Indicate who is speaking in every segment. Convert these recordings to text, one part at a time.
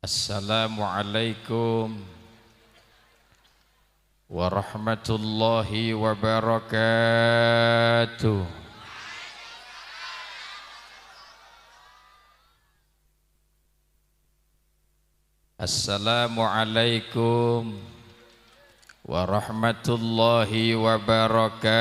Speaker 1: Assalamualaikum warahmatullahi wabarakatuh. Assalamualaikum warahmatullahi wabarakatuh.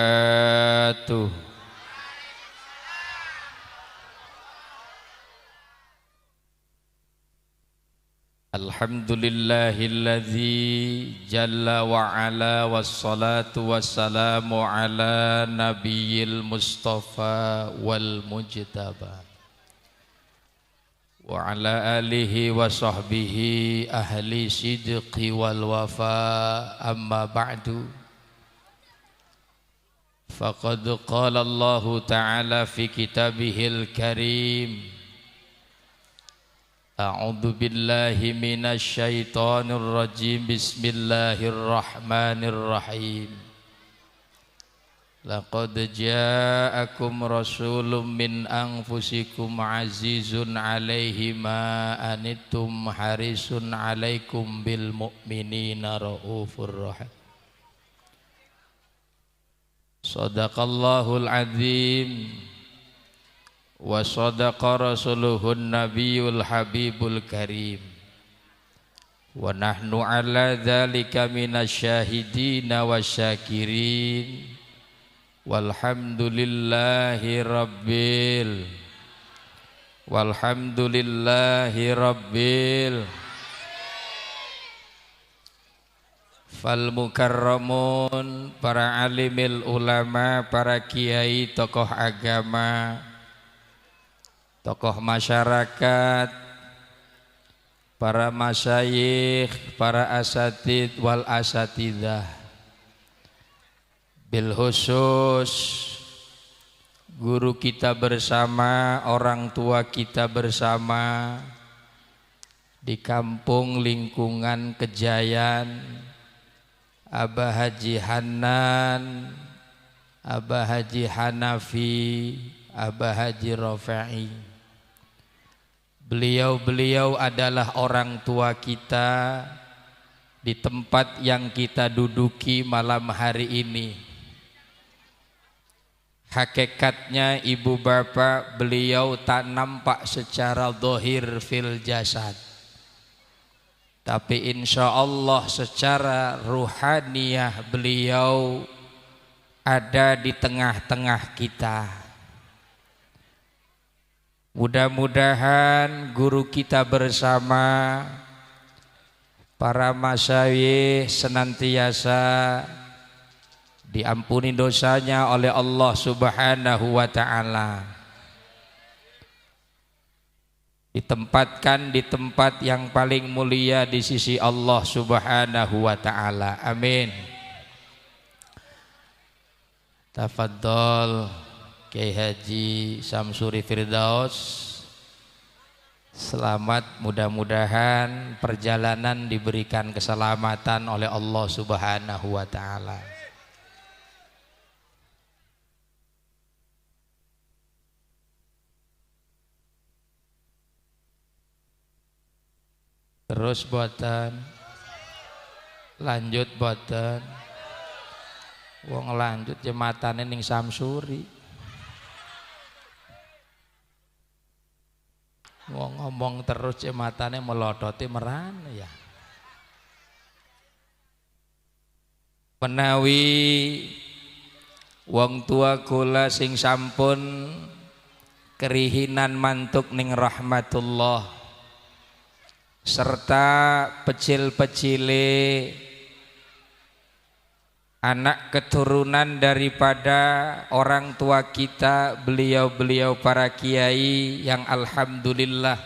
Speaker 1: Alhamdulillahilladzi jalla wa ala wassalatu wassalamu ala nabiyil mustafa wal mujtaba wa ala alihi wa sahbihi ahli sidqi wal wafa amma ba'du faqad qala Allah ta'ala fi kitabihil karim A'udzu billahi minasy syaithanir rajim. Bismillahirrahmanirrahim. Laqad ja'akum rasulun min anfusikum azizun 'alaihi ma anittum harisun 'alaikum bil mu'minina raufur rahim. Shadaqallahul azim. Wa sadaqa rasuluhun nabiyul habibul karim wa nahnu ala dzalika minasyahidina wasyakirin walhamdulillahi rabbil fal mukarramun, para alimil ulama, para kiai, tokoh agama, tokoh masyarakat, para masyayikh, para asatid wal asatidah, bil khusus guru kita bersama, orang tua kita bersama di kampung lingkungan Kejayan, Abah Haji Hanan, Abah Haji Hanafi, Abah Haji Rafi'i. Beliau adalah orang tua kita di tempat yang kita duduki malam hari ini. Hakikatnya ibu bapak beliau tak nampak secara zahir fil jasad, tapi insya Allah secara ruhaniyah beliau ada di tengah-tengah kita. Mudah-mudahan guru kita bersama, para masyayikh senantiasa diampuni dosanya oleh Allah Subhanahu wa ta'ala, ditempatkan di tempat yang paling mulia di sisi Allah Subhanahu wa ta'ala. Amin. Tafadhol Kiai Haji Samsuri Firdaus, selamat, mudah-mudahan perjalanan diberikan keselamatan oleh Allah Subhanahu wa ta'ala. Terus boten, lanjut boten, wong lanjut jemaatane ning Samsuri. Wong ngomong terus jemaatane melodoti merane ya. Menawi wong tua kula sing sampun kerihinan mantuk ning rahmatullah, serta pecil-pecile anak keturunan daripada orang tua kita, beliau-beliau para kiai yang alhamdulillah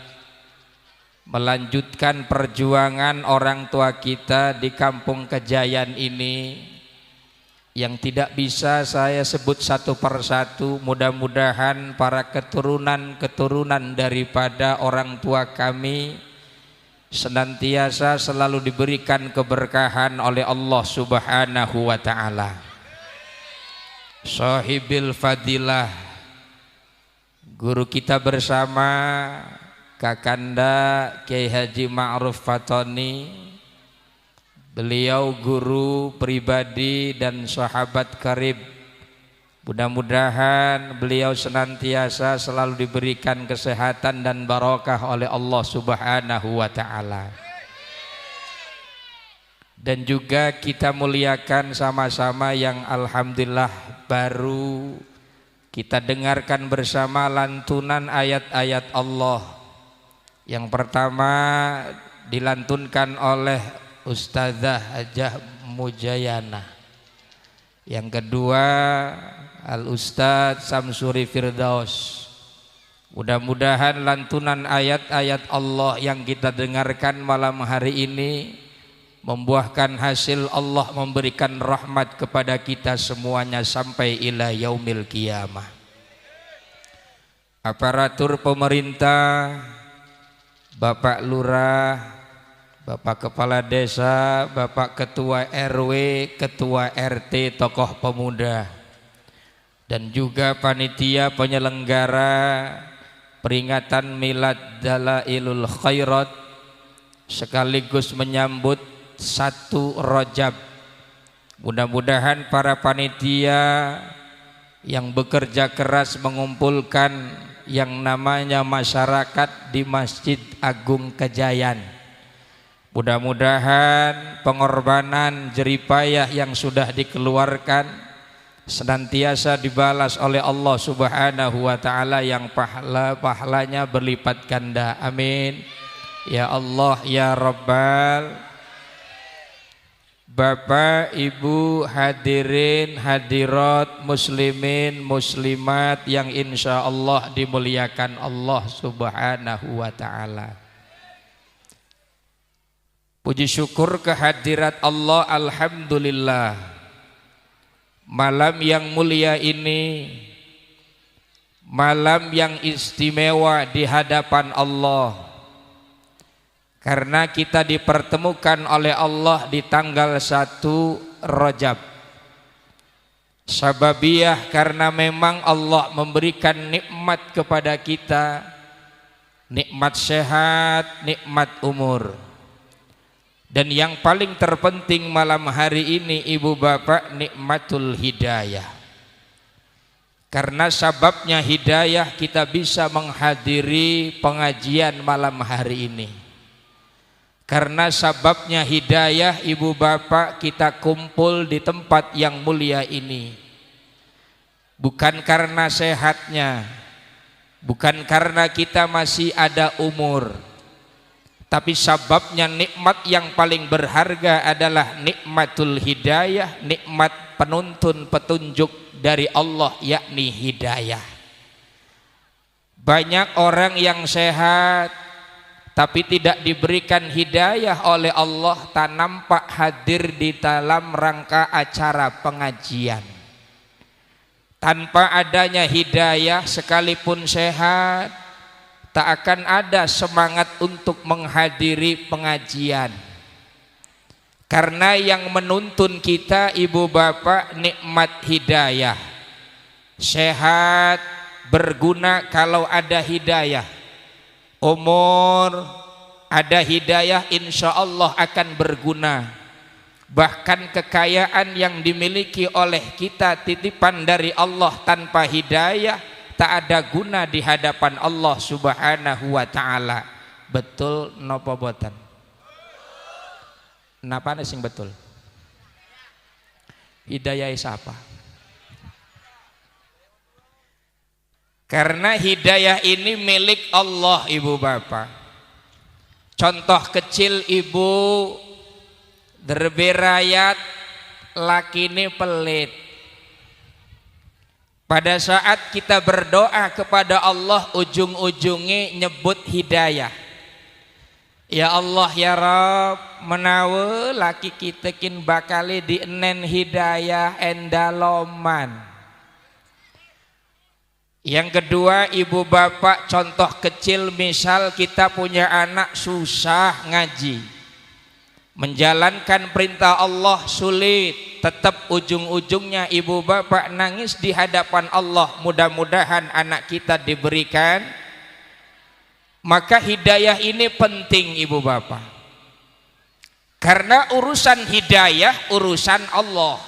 Speaker 1: melanjutkan perjuangan orang tua kita di kampung Kejayan ini, yang tidak bisa saya sebut satu persatu. Mudah-mudahan para keturunan-keturunan daripada orang tua kami senantiasa selalu diberikan keberkahan oleh Allah Subhanahu wa ta'ala. Sahibil fadilah, guru kita bersama, Kakanda Kiai Haji Ma'ruf Fatoni, beliau guru pribadi dan sahabat karib. Mudah-mudahan beliau senantiasa selalu diberikan kesehatan dan barokah oleh Allah Subhanahu wa ta'ala. Dan juga kita muliakan sama-sama yang alhamdulillah baru kita dengarkan bersama lantunan ayat-ayat Allah. Yang pertama dilantunkan oleh Ustazah Hajah Mujayana. Yang kedua Al-Ustadz Samsuri Firdaus. Mudah-mudahan lantunan ayat-ayat Allah yang kita dengarkan malam hari ini membuahkan hasil Allah memberikan rahmat kepada kita semuanya sampai ila yaumil qiyamah. Aparatur pemerintah, Bapak Lurah, Bapak Kepala Desa, Bapak Ketua RW, Ketua RT, tokoh pemuda, dan juga panitia penyelenggara peringatan Milad Dalailul Khairat sekaligus menyambut 1 Rajab. Mudah-mudahan para panitia yang bekerja keras mengumpulkan yang namanya masyarakat di Masjid Agung Kejayan, mudah-mudahan pengorbanan jeripayah yang sudah dikeluarkan senantiasa dibalas oleh Allah Subhanahu wa ta'ala yang pahalanya berlipat ganda. Amin ya Allah ya Rabbal. Bapak, Ibu, hadirin, hadirat, muslimin, muslimat yang insya Allah dimuliakan Allah Subhanahu wa ta'ala. Puji syukur kehadirat Allah, alhamdulillah. Malam yang mulia ini, malam yang istimewa di hadapan Allah. Karena kita dipertemukan oleh Allah di tanggal 1 Rajab. Sababiyah karena memang Allah memberikan nikmat kepada kita, nikmat sehat, nikmat umur. Dan yang paling terpenting malam hari ini Ibu Bapak, nikmatul hidayah. Karena sababnya hidayah kita bisa menghadiri pengajian malam hari ini. Karena sababnya hidayah Ibu Bapak kita kumpul di tempat yang mulia ini. Bukan karena sehatnya, bukan karena kita masih ada umur, tapi sababnya nikmat yang paling berharga adalah nikmatul hidayah, nikmat penuntun petunjuk dari Allah yakni hidayah. Banyak orang yang sehat tapi tidak diberikan hidayah oleh Allah, tak nampak hadir di dalam rangka acara pengajian. Tanpa adanya hidayah sekalipun sehat, tak akan ada semangat untuk menghadiri pengajian. Karena yang menuntun kita Ibu Bapak nikmat hidayah. Sehat, berguna kalau ada hidayah. Umur ada hidayah insya Allah akan berguna. Bahkan kekayaan yang dimiliki oleh kita titipan dari Allah tanpa hidayah tak ada guna di hadapan Allah Subhanahu wa ta'ala. Betul napa boten? Napa sing betul? Hidayah siapa? Karena hidayah ini milik Allah Ibu Bapak. Contoh kecil Ibu, derberayat lakine pelit. Pada saat kita berdoa kepada Allah ujung-ujungnya nyebut hidayah. Ya Allah ya Rabb, menawa laki kita kin bakali dienen hidayah endaloman. Yang kedua Ibu Bapak, contoh kecil misal kita punya anak susah ngaji, menjalankan perintah Allah sulit, tetap ujung-ujungnya Ibu Bapak nangis di hadapan Allah. Mudah-mudahan anak kita diberikan Maka hidayah ini penting ibu bapak, karena urusan hidayah urusan Allah.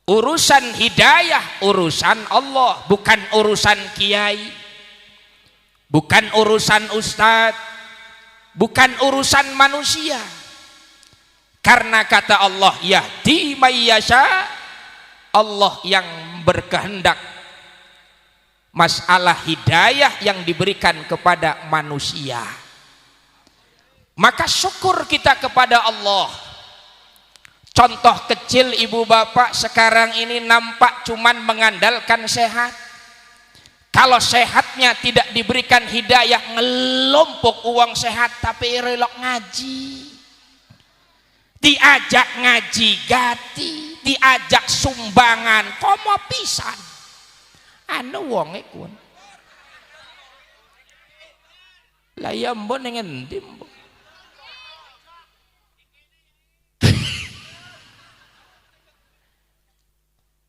Speaker 1: Urusan hidayah urusan Allah, bukan urusan kiai, bukan urusan ustadz, bukan urusan manusia. Karena kata Allah, yahdi may yasha, Allah yang berkehendak masalah hidayah yang diberikan kepada manusia. Maka syukur kita kepada Allah. Contoh kecil ibu bapak sekarang ini nampak cuman mengandalkan sehat. Kalau sehatnya tidak diberikan hidayah, ngelompok uang sehat tapi relok ngaji. Diajak ngaji gati, diajak sumbangan komo pisan. Anu wonge kun. Lah ya mbon ning endi mbon?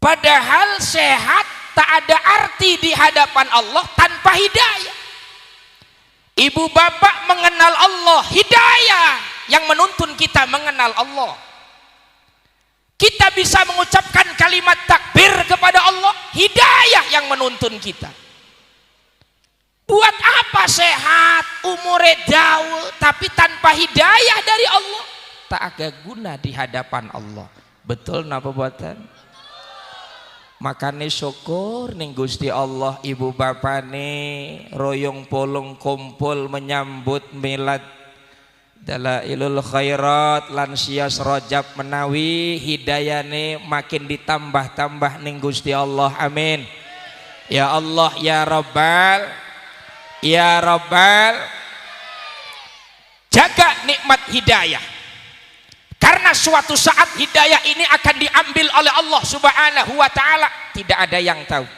Speaker 1: Padahal sehat tak ada arti di hadapan Allah tanpa hidayah. Ibu bapak mengenal Allah, hidayah yang menuntun kita mengenal Allah. Kita bisa mengucapkan kalimat takbir kepada Allah, hidayah yang menuntun kita. Buat apa sehat, umure daul, tapi tanpa hidayah dari Allah, tak ada guna di hadapan Allah. Betul napa buatan? Makanya syukur ning Gusti Allah, ibu bapak nih royong polong kumpul menyambut milad Dalailul Khairat lan sias Rajab menawi hidayane makin ditambah-tambah ning Gusti Allah. Amin. Ya Allah ya Rabbal, ya Rabbal, jaga nikmat hidayah. Karena suatu saat hidayah ini akan diambil oleh Allah Subhanahu wa ta'ala, tidak ada yang tahu.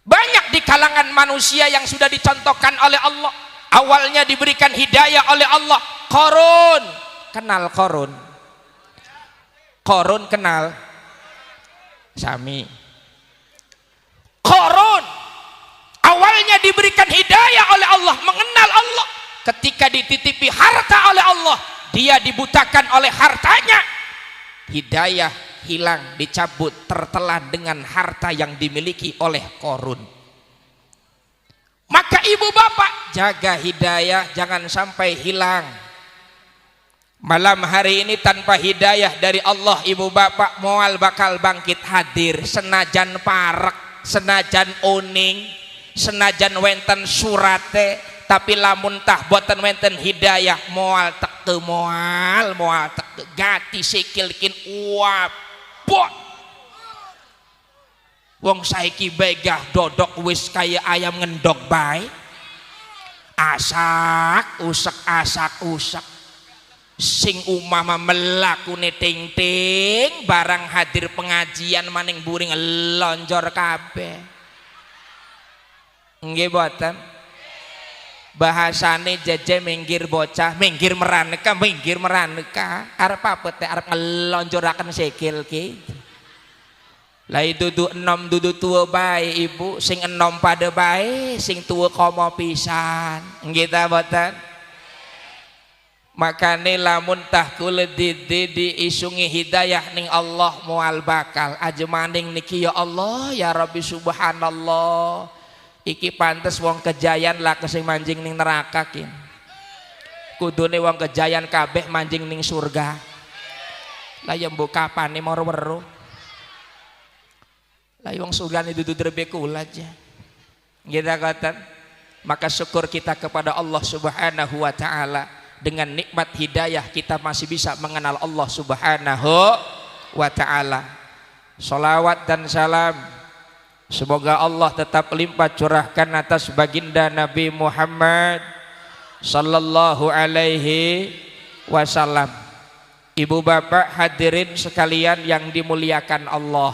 Speaker 1: Banyak di kalangan manusia yang sudah dicontohkan oleh Allah, awalnya diberikan hidayah oleh Allah. Qarun, kenal Qarun? Qarun kenal? Sami. Qarun awalnya diberikan hidayah oleh Allah, mengenal Allah. Ketika dititipi harta oleh Allah, dia dibutakan oleh hartanya, hidayah hilang, dicabut, tertelan dengan harta yang dimiliki oleh Qarun. Maka ibu bapak jaga hidayah, jangan sampai hilang. Malam hari ini tanpa hidayah dari Allah, ibu bapak moal bakal bangkit hadir, senajan parek, senajan oning, senajan wenten surate, tapi lamun tah boten wenten hidayah, moal tek teu moal tek teu gati sikilkin uapot. Wong saiki begah dodok wis kaya ayam ngendog bae, asak usak sing umama melakune ting-ting barang hadir pengajian maning buring lonjor kabeh. Nggih boten? Bahasane jeje minggir bocah, minggir meraneka arep apa teh, arep ngelonjoraken sikil ki. Lah dudu enom dudu tua bae ibu, sing enom pada bae, sing tua komo pisan. Nggih ta boten? Makane lamun tah kula diisungi hidayah ning Allah moal bakal aja maning niki, ya Allah ya Rabbi subhanallah. Iki pantes wong kejayan lah kesing manjing ning neraka kin. Kudune wong kejayan kabeh manjing ning surga. Lah ya mbok kapane moro weruh. Lah wong surga ni dudu drebe kula aja. Nggih ta ngoten. Maka syukur kita kepada Allah Subhanahu wa taala, dengan nikmat hidayah kita masih bisa mengenal Allah Subhanahu wa taala. Shalawat dan salam semoga Allah tetap limpah curahkan atas baginda Nabi Muhammad sallallahu alaihi wasallam. Ibu bapak hadirin sekalian yang dimuliakan Allah,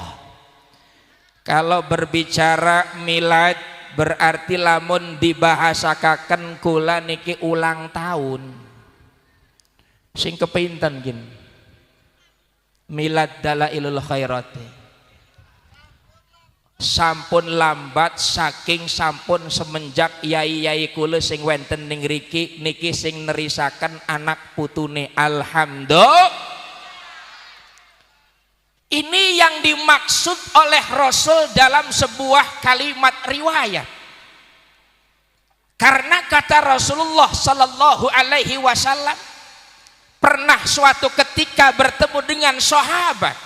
Speaker 1: kalau berbicara milad berarti lamun dibahasakan kula niki ulang tahun. Sing kepinten gin milad Dalailul Khairat. sampun lambat saking sampun semenjak yai-yai kula sing wenten ning riki niki sing nerisaken anak putune. Alhamdulillah. Ini yang dimaksud oleh Rasul dalam sebuah kalimat riwayat. Karena kata Rasulullah sallallahu alaihi wasallam pernah suatu ketika bertemu dengan sahabat.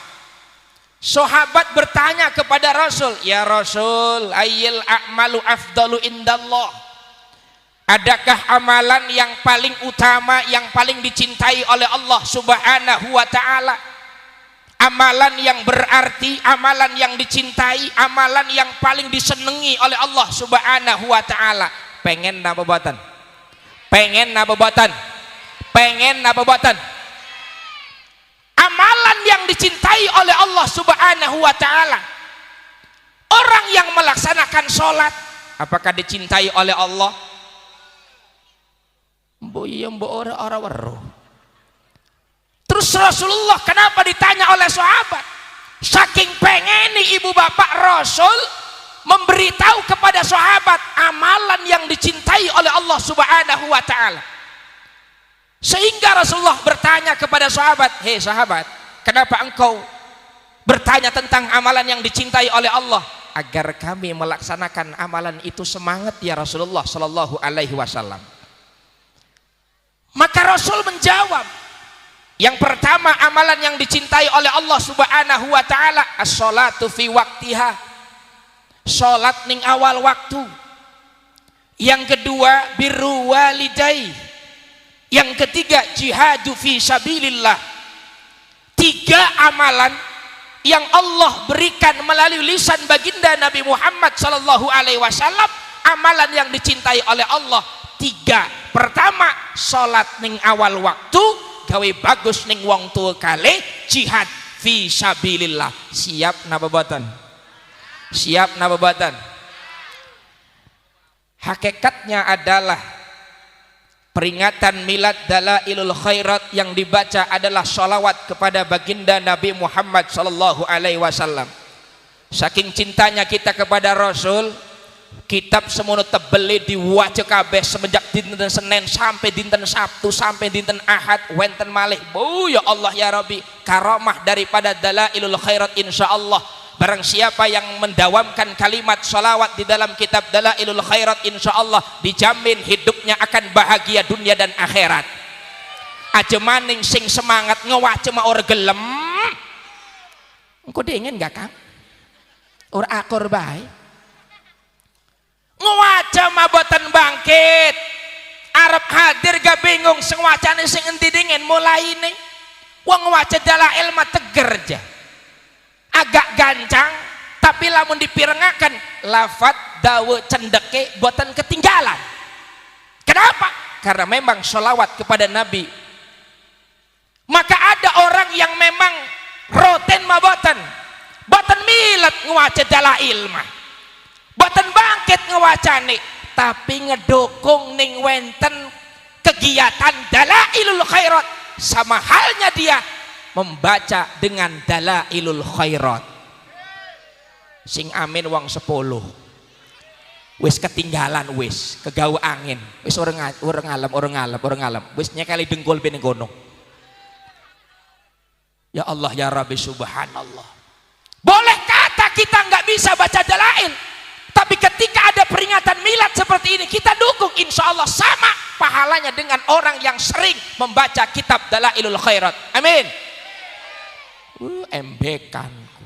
Speaker 1: Sahabat bertanya kepada Rasul, "Ya Rasul, ayyil a'malu afdalu indallah?" Adakah amalan yang paling utama, yang paling dicintai oleh Allah Subhanahu wa taala? Amalan yang berarti, amalan yang dicintai, amalan yang paling disenangi oleh Allah Subhanahu wa taala. Pengen napa boten? Pengen napa boten? Pengen napa boten? Amalan yang dicintai oleh Allah Subhanahu wa taala. Orang yang melaksanakan sholat, apakah dicintai oleh Allah? Mbok iya mbok ora weruh. Terus Rasulullah kenapa ditanya oleh sahabat? Saking pengeni ibu bapak Rasul memberitahu kepada sahabat amalan yang dicintai oleh Allah Subhanahu wa taala. Sehingga Rasulullah bertanya kepada sahabat, "Hei sahabat, kenapa engkau bertanya tentang amalan yang dicintai oleh Allah?" "Agar kami melaksanakan amalan itu semangat ya Rasulullah sallallahu alaihi wasallam." Maka Rasul menjawab, yang pertama amalan yang dicintai oleh Allah Subhanahu wa taala as-sholatu fi waqtiha, salat ning awal waktu. Yang kedua birru walidai. Yang ketiga jihadu fi sabilillah. 3 amalan yang Allah berikan melalui lisan baginda Nabi Muhammad sallallahu alaihi wasallam, amalan yang dicintai oleh Allah 3. Pertama, salat ning awal waktu, gawe bagus ning wong tua kalih, jihad fi sabilillah. Siap napa boten? Siap napa boten? Hakikatnya adalah peringatan milad dalailul khairat yang dibaca adalah sholawat kepada baginda Nabi Muhammad sallallahu alaihi wasallam. Saking cintanya kita kepada Rasul, kitab semono tebeli diwaca kabeh semenjak dinten Senin sampai dinten Sabtu sampai dinten Ahad wenten malih. Ya Allah ya Rabbi, karamah daripada dalailul khairat insyaallah. Barang siapa yang mendawamkan kalimat salawat di dalam kitab Dalailul Khairat, insyaallah dijamin hidupnya akan bahagia dunia dan akhirat. Aja maning sing semangat ngewaca mah ora gelem. Engko dingin gak Kang? Ora akur bae. Ngewaca mah boten bangkit. Arep hadir gak bingung sing wacane sing endi dingin mulaine. Wong ngewaca dalail mah teger aja. Agak gancang tapi lamun dipirengaken lafat dawe cendeke boten ketinggalan. Kenapa? Karena memang sholawat kepada Nabi. Maka ada orang yang memang roten mah boten milad ngewaca dalail mah boten bangkit ngewacane, tapi ngedukung ning wenten kegiatan dalailul khairat, sama halnya dia membaca dengan dalailul khairat. Sing amin wong 10 wis ketinggalan, wis kegawa angin, wis orang ngalem wis nyekali dengkul ben ngono. Ya Allah ya Rabbi subhanallah. Boleh kata kita nggak bisa baca dalail, tapi ketika ada peringatan milad seperti ini kita dukung, insya Allah sama pahalanya dengan orang yang sering membaca kitab dalailul khairat. Amin. Embekanku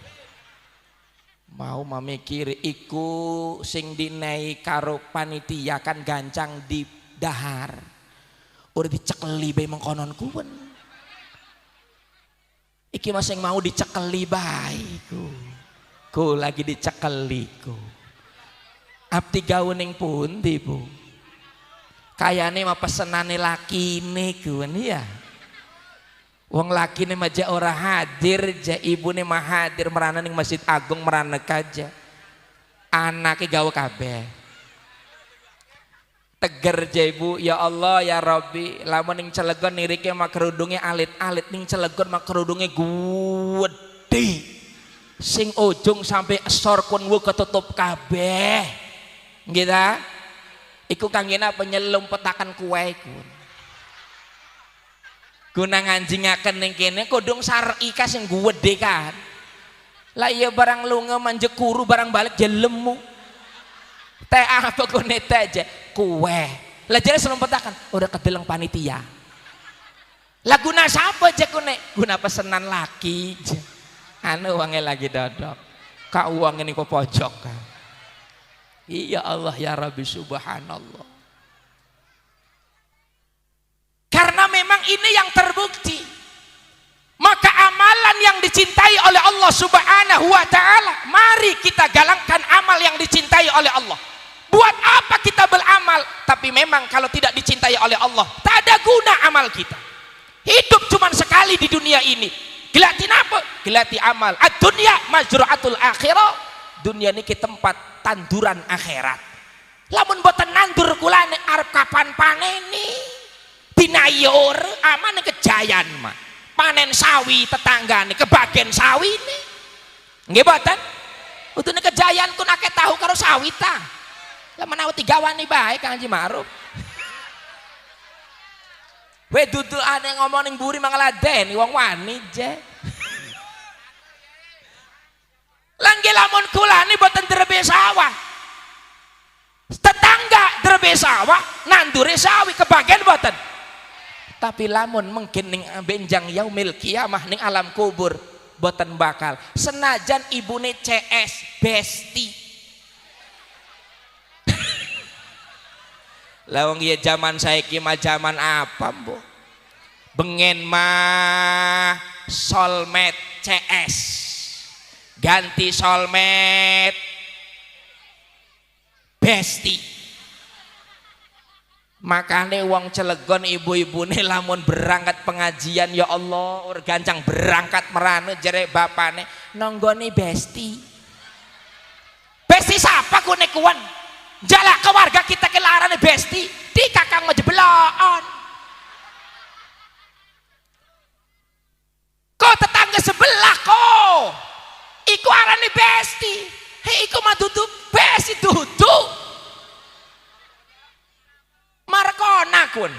Speaker 1: mau memikir iku sing dinai karo panitia kan gancang di dahar udah dicekeli bae mengkonon kuwen iki masing mau dicekeli bae ku lagi dicekeli ku abdi gawe ning pundi Bu? Kayane mah pesenane lakine kuwen ya. Wong laki nih maja ora hadir, ja ibu nih mah hadir merana ning Masjid Agung merana kaja. Anaknya gawe kabeh. Teger ja ibu, ya Allah ya Rabbi, lamun ning Cilegon nirike mah kerudungnya alit-alit, ning Cilegon mah kerudungnya gede. sing ujung sampai esor kun wu ketutup kabeh gitu iku kanggena penyelum petakan kue kun guna nganjingaken ning kene kudung syar'i ka sing gede kan lah iya barang lunga manjekuru barang balik jelemu teh apa kune teh aja kue lah jadi selum petakan udah kedeleng panitia lah guna siapa aja kune guna pesenan laki anu uangnya lagi dodok kak uang ini kok pojok kan iya Allah ya Rabbi subhanallah karena memang ini yang terbukti maka amalan yang dicintai oleh Allah subhanahu wa ta'ala mari kita galangkan amal yang dicintai oleh Allah buat apa kita beramal tapi memang kalau tidak dicintai oleh Allah tak ada guna amal kita hidup cuma sekali di dunia ini gelati apa? Gelati amal. Ad-dunya majru'atul akhirah. Dunia ini ke tempat tanduran akhirat. Lamun boten nandur kula nek arep kapan paneni. Binayor amane kejayan mah. Panen sawi tetanggane kebagian sawine. Nggih boten? Utune kejayan kun akeh tahu karo sawi ta. Lah menawa digawani bae Kang Haji Ma'ruf. We dudu ane ngomong ning buri mangladen wong wani je. Langge lamun kula ni boten derbe sawah. Tetangga derbe sawah, nandure sawi kebagian boten. Tapi lamun mungkin ning benjang yaumil kiamah ning alam kubur boten bakal. Senajan ibune CS Besti. Lawang ya zaman saiki mah zaman apa mbok bengen mah solmed CS ganti solmed Besti makane wong Cilegon ibu-ibune lamun berangkat pengajian ya Allah gancang berangkat merane jere bapane nonggone Besti siapa kune kuan jalak keluarga kita kelarane Besti di kakang majebelon kok tetangga sebelah kok iku arane Besti hei iku mah duduk Besti duduk Markona kun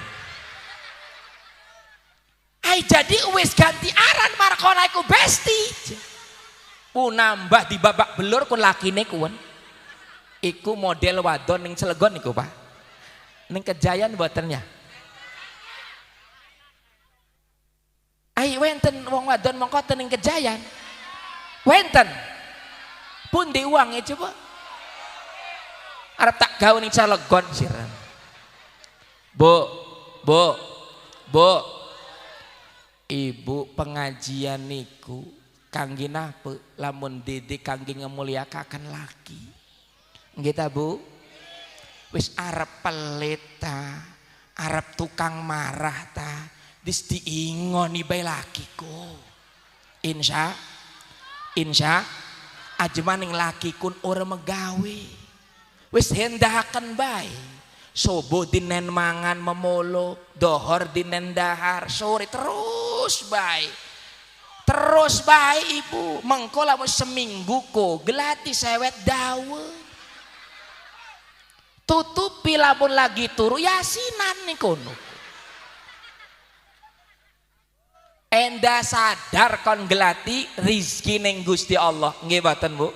Speaker 1: ay jadi wis ganti aran Markona iku Besti nambah di babak belur kun lakine kun iku model wadon ning Cilegon iku Pak ning Kejayan botennya ai wenten wong wadon mongko ning Kejayan wenten pundi uangnya coba arep tak gawe ning Cilegon siran Bu ibu pengajian niku kangge napa lamun didik kangge ngemulyakaken laki kita Bu wis arep pelit ta arep tukang marah ta dis diingoni bae lakiku insya ajmaning lakikun ora megawe wis hendahaken bae sobo dinen mangan memolo dohor dinen dahar sore terus bae ibu mengko lamun seminggu ko gelati sewet dawe tutupi lamun lagi turu yasinan nih kono enda sadar kon gelati rizki ning Gusti Allah nggih boten Bu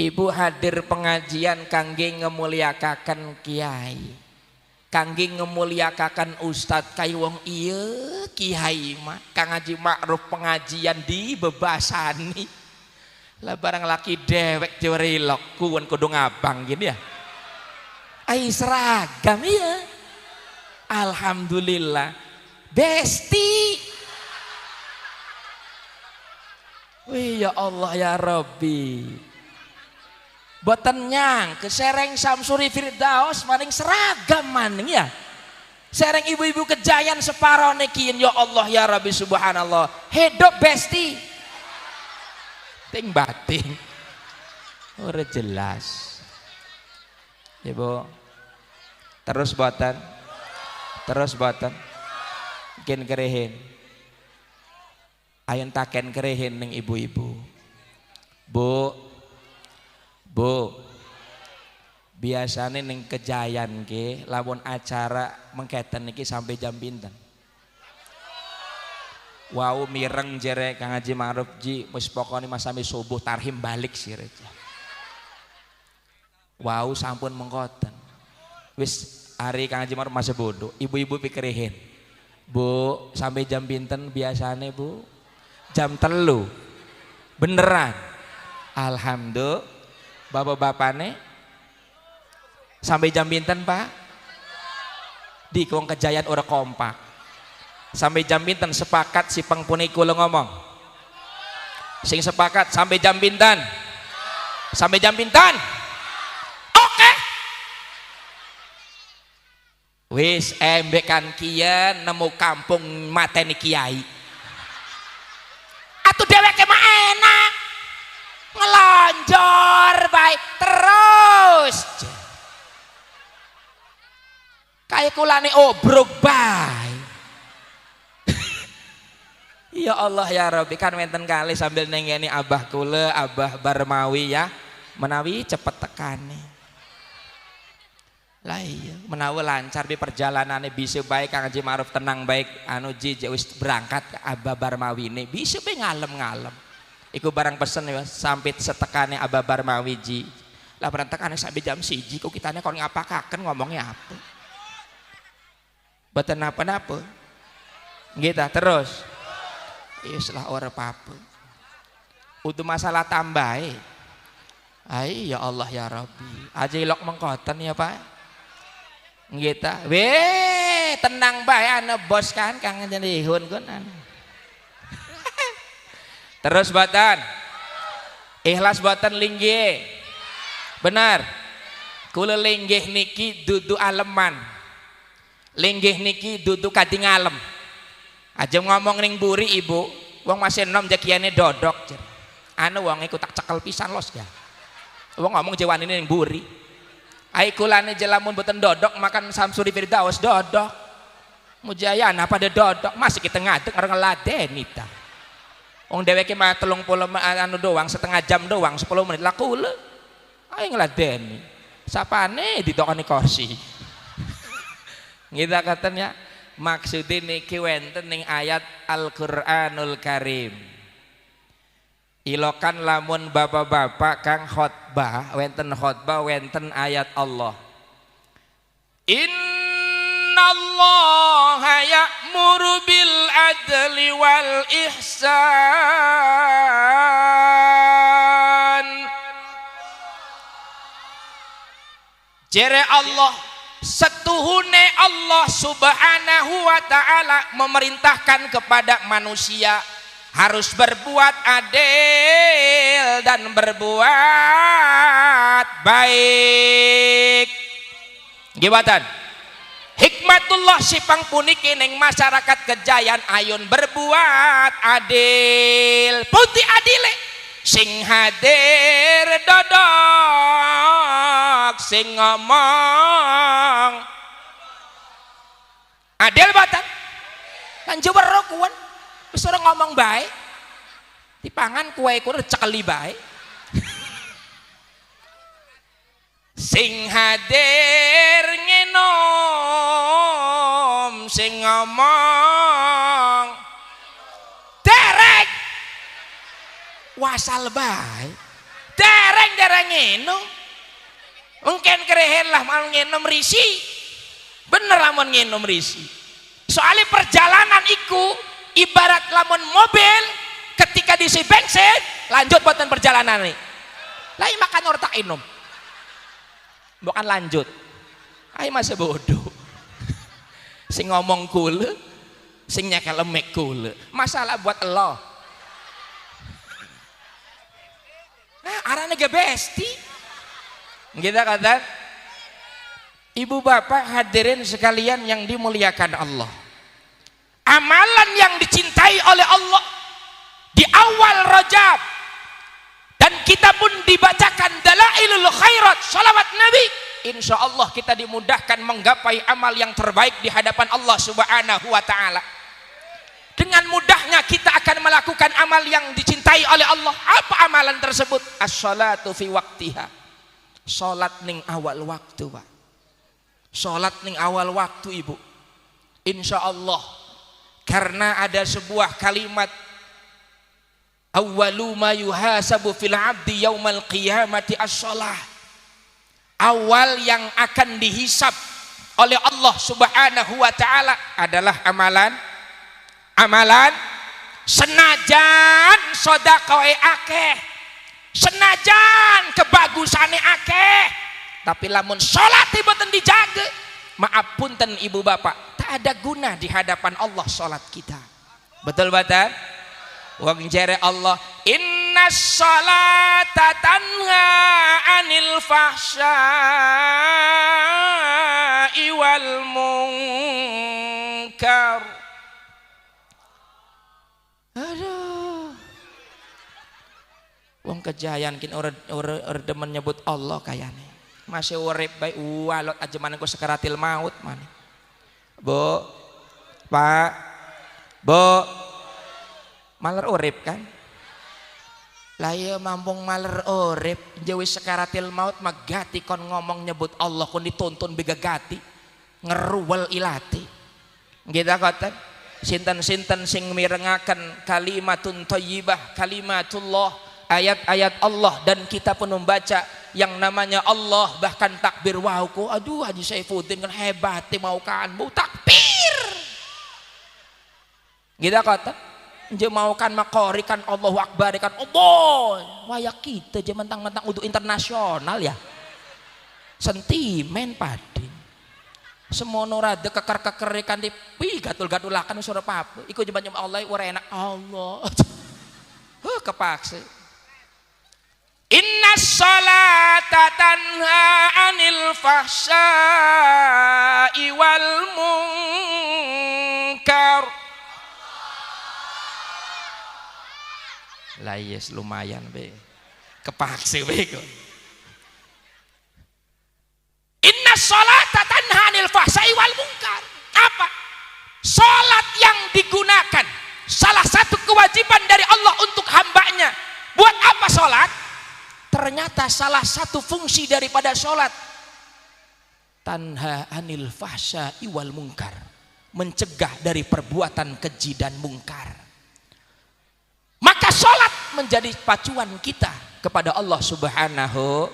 Speaker 1: Ibu hadir pengajian kangge ngemulyakaken kiai kangge ngemulyakaken ustad kaya wong iya kiai mah Kang Haji Ma'ruf pengajian di bebasani lah barang laki dewek jewerilok kuwen kudu ngabang gini ya ai seragam ya alhamdulillah Besti wih ya Allah ya Rabbi boten nyang kesereng Samsuri Firdaus maning seragam maning ya sereng ibu-ibu Kejayan separone kian ya Allah ya Rabbi subhanallah hidup Besti ting bating ora jelas ya Bu terus boten mungkin kerehin Ayo taken kerehin ning ibu-ibu. Bu, biasanya ning Kejayan ke lamun acara mengketen niki sampai jam pinten? Wow mireng jere Kang Haji Ma'ruf ji wis pokoknya mas sampai subuh tarhim balik sih reja. Wow sampun mengkoten. Wis hari Kang Haji Ma'ruf masih bodoh. Ibu-ibu pikirihin. Bu sampai jam pinten biasanya bu? Jam 3. Beneran? Alhamdulillah. Bapak-bapaknya sampai jam pinten Pak? Di wong Kejayan ora kompak. Sampai jam pinten sepakat si pengpuni kula ngomong. Sing sepakat sampai jam pinten? Sampai jam pinten? Oke. Wis embek kan kian nemu kampung mateni kiai. Atuh dheweke mah enak. Ngelonjor bae terus. Kayak kulane obrok bae. Ya Allah ya Rabbi kan wenten kali sambil nengeni abah kula, abah Barmawi ya menawi cepet tekane. Lah iya menawi lancar di perjalanannya bisa baik Kang Haji Ma'ruf tenang baik anu ji wis berangkat ke abah Barmawi ini bisa be ngalem-ngalem. Iku barang pesen ya sampai setekane abah Barmawi ji. Lah barang tekane sampai jam 1 kok kitane kon ngapakaken ngomongnya apa? Boten napa-napa. Nggih ta terus. Islah ora apa-apa. Untuk masalah tambahe. Ai ya Allah ya Rabbi. Aja ilok mengkoten ya Pak. Nggih ta. Weh, tenang bae ana bos kan Kang Jenihun kun anu. Terus boten. Ikhlas boten linggih. Benar. Kula linggih niki dudu aleman. Linggih niki dudu kadingalem. Aja ngomong ning buri ibu, wong masih enom jakiane dodok. Anu wong iku tak cekel pisan los ya. Wong ngomong jawane ning buri. Ai kulane jelamun boten dodok makan Samsuri Firdaus dodok. Mujayana pada dodok, masih kita ngadeg orang ngeladeni ta. Wong dheweke mah 30 anu doang, setengah jam doang, 10 menit lah kula. Ai ngeladeni. Sapane ditokoni kursi. Kita katanya maksudnya niki wenten ning ayat Al-Qur'anul Karim. Ilokan lamun bapak-bapak kang khotbah, wenten ayat Allah. Innallaha ya'muru bil adli wal ihsan. Jere Allah setuhune Allah subhanahu wa ta'ala memerintahkan kepada manusia harus berbuat adil dan berbuat baik. Gimana? Hikmatullah sipang puniki ning masyarakat Kejayan ayun berbuat adil. Putih adile sing hadir dodok sing ngomong adil batan kan jawab kuan wis ora ngomong baik dipangan kue kuwi cekeli baik sing hadir ngenom sing ngomong derek wasal baik dereng ngenom mungkin kerehen lah mal ngenom risi bener lamun ngenom risi soalnya perjalanan iku ibarat lamun mobil ketika diisi bensin lanjut buatan perjalanan nih lain makan orang tak inum bukan lanjut ayo masih bodoh sing ngomong kule sing nyekel lemek kule masalah buat lo nah arane ge besti kita kata ibu bapak hadirin sekalian yang dimuliakan Allah amalan yang dicintai oleh Allah di awal Rajab dan kita pun dibacakan dalailul khairat salawat Nabi insya Allah kita dimudahkan menggapai amal yang terbaik di hadapan Allah subhanahu wa ta'ala dengan mudah Saatnya kita akan melakukan amal yang dicintai oleh Allah. Apa amalan tersebut? As-sholatu fi waktiha. Sholat ning awal waktu, Pak. Sholat ning awal waktu, Ibu. Insya Allah. Karena ada sebuah kalimat, awwalu ma yuhasabu fil abdi yaumal qiyamati as-sholah. Awal yang akan dihisab oleh Allah Subhanahu wa taala adalah amalan senajan sedekahe akeh, senajan kebagusane akeh, tapi lamun salat boten dijaga, maaf punten ibu bapak, tak ada guna di hadapan Allah salat kita. Betul batal? Wong jere Allah, innas salata tanha anil fahsya'i wal munkar. Aduh, wong Kejayan kin ora demen nyebut Allah kayane. Masih urip bae walot aja maneh ku sekaratil maut maneh. Bu, Pak, Bu, maler urip kan? Lah iya mampung maler urip, jauh sekaratil maut magati kon ngomong nyebut Allah kon dituntun begagati, ngeruwel ilati. Kita kata sinten-sinten sing mirengaken kalimatun thayyibah, kalimatullah, ayat-ayat Allah, dan kita pun membaca yang namanya Allah, bahkan takbir wauku, aduh Haji Saifuddin kan hebat mau kan mau takbir. Kita kata je mau kan makori kan Allahu Akbar kan Allah, waya kita je mentang-mentang untuk internasional ya, sentimen padin semono rada keker-keker kan di gatul-gatulakan suara papa iku je banyak Allah ora enak Allah. Kepaksa. Innas salata tanha anil fahsya'i wal munkar. Lah yes lumayan be. Kepaksa be kok. Inna sholata tanha anil fahsya'i wal munkar. Apa? Salat yang digunakan salah satu kewajiban dari Allah untuk hambanya. Buat apa salat? Ternyata salah satu fungsi daripada salat tanha anil fahsya'i wal munkar, mencegah dari perbuatan keji dan mungkar. Maka salat menjadi pacuan kita kepada Allah Subhanahu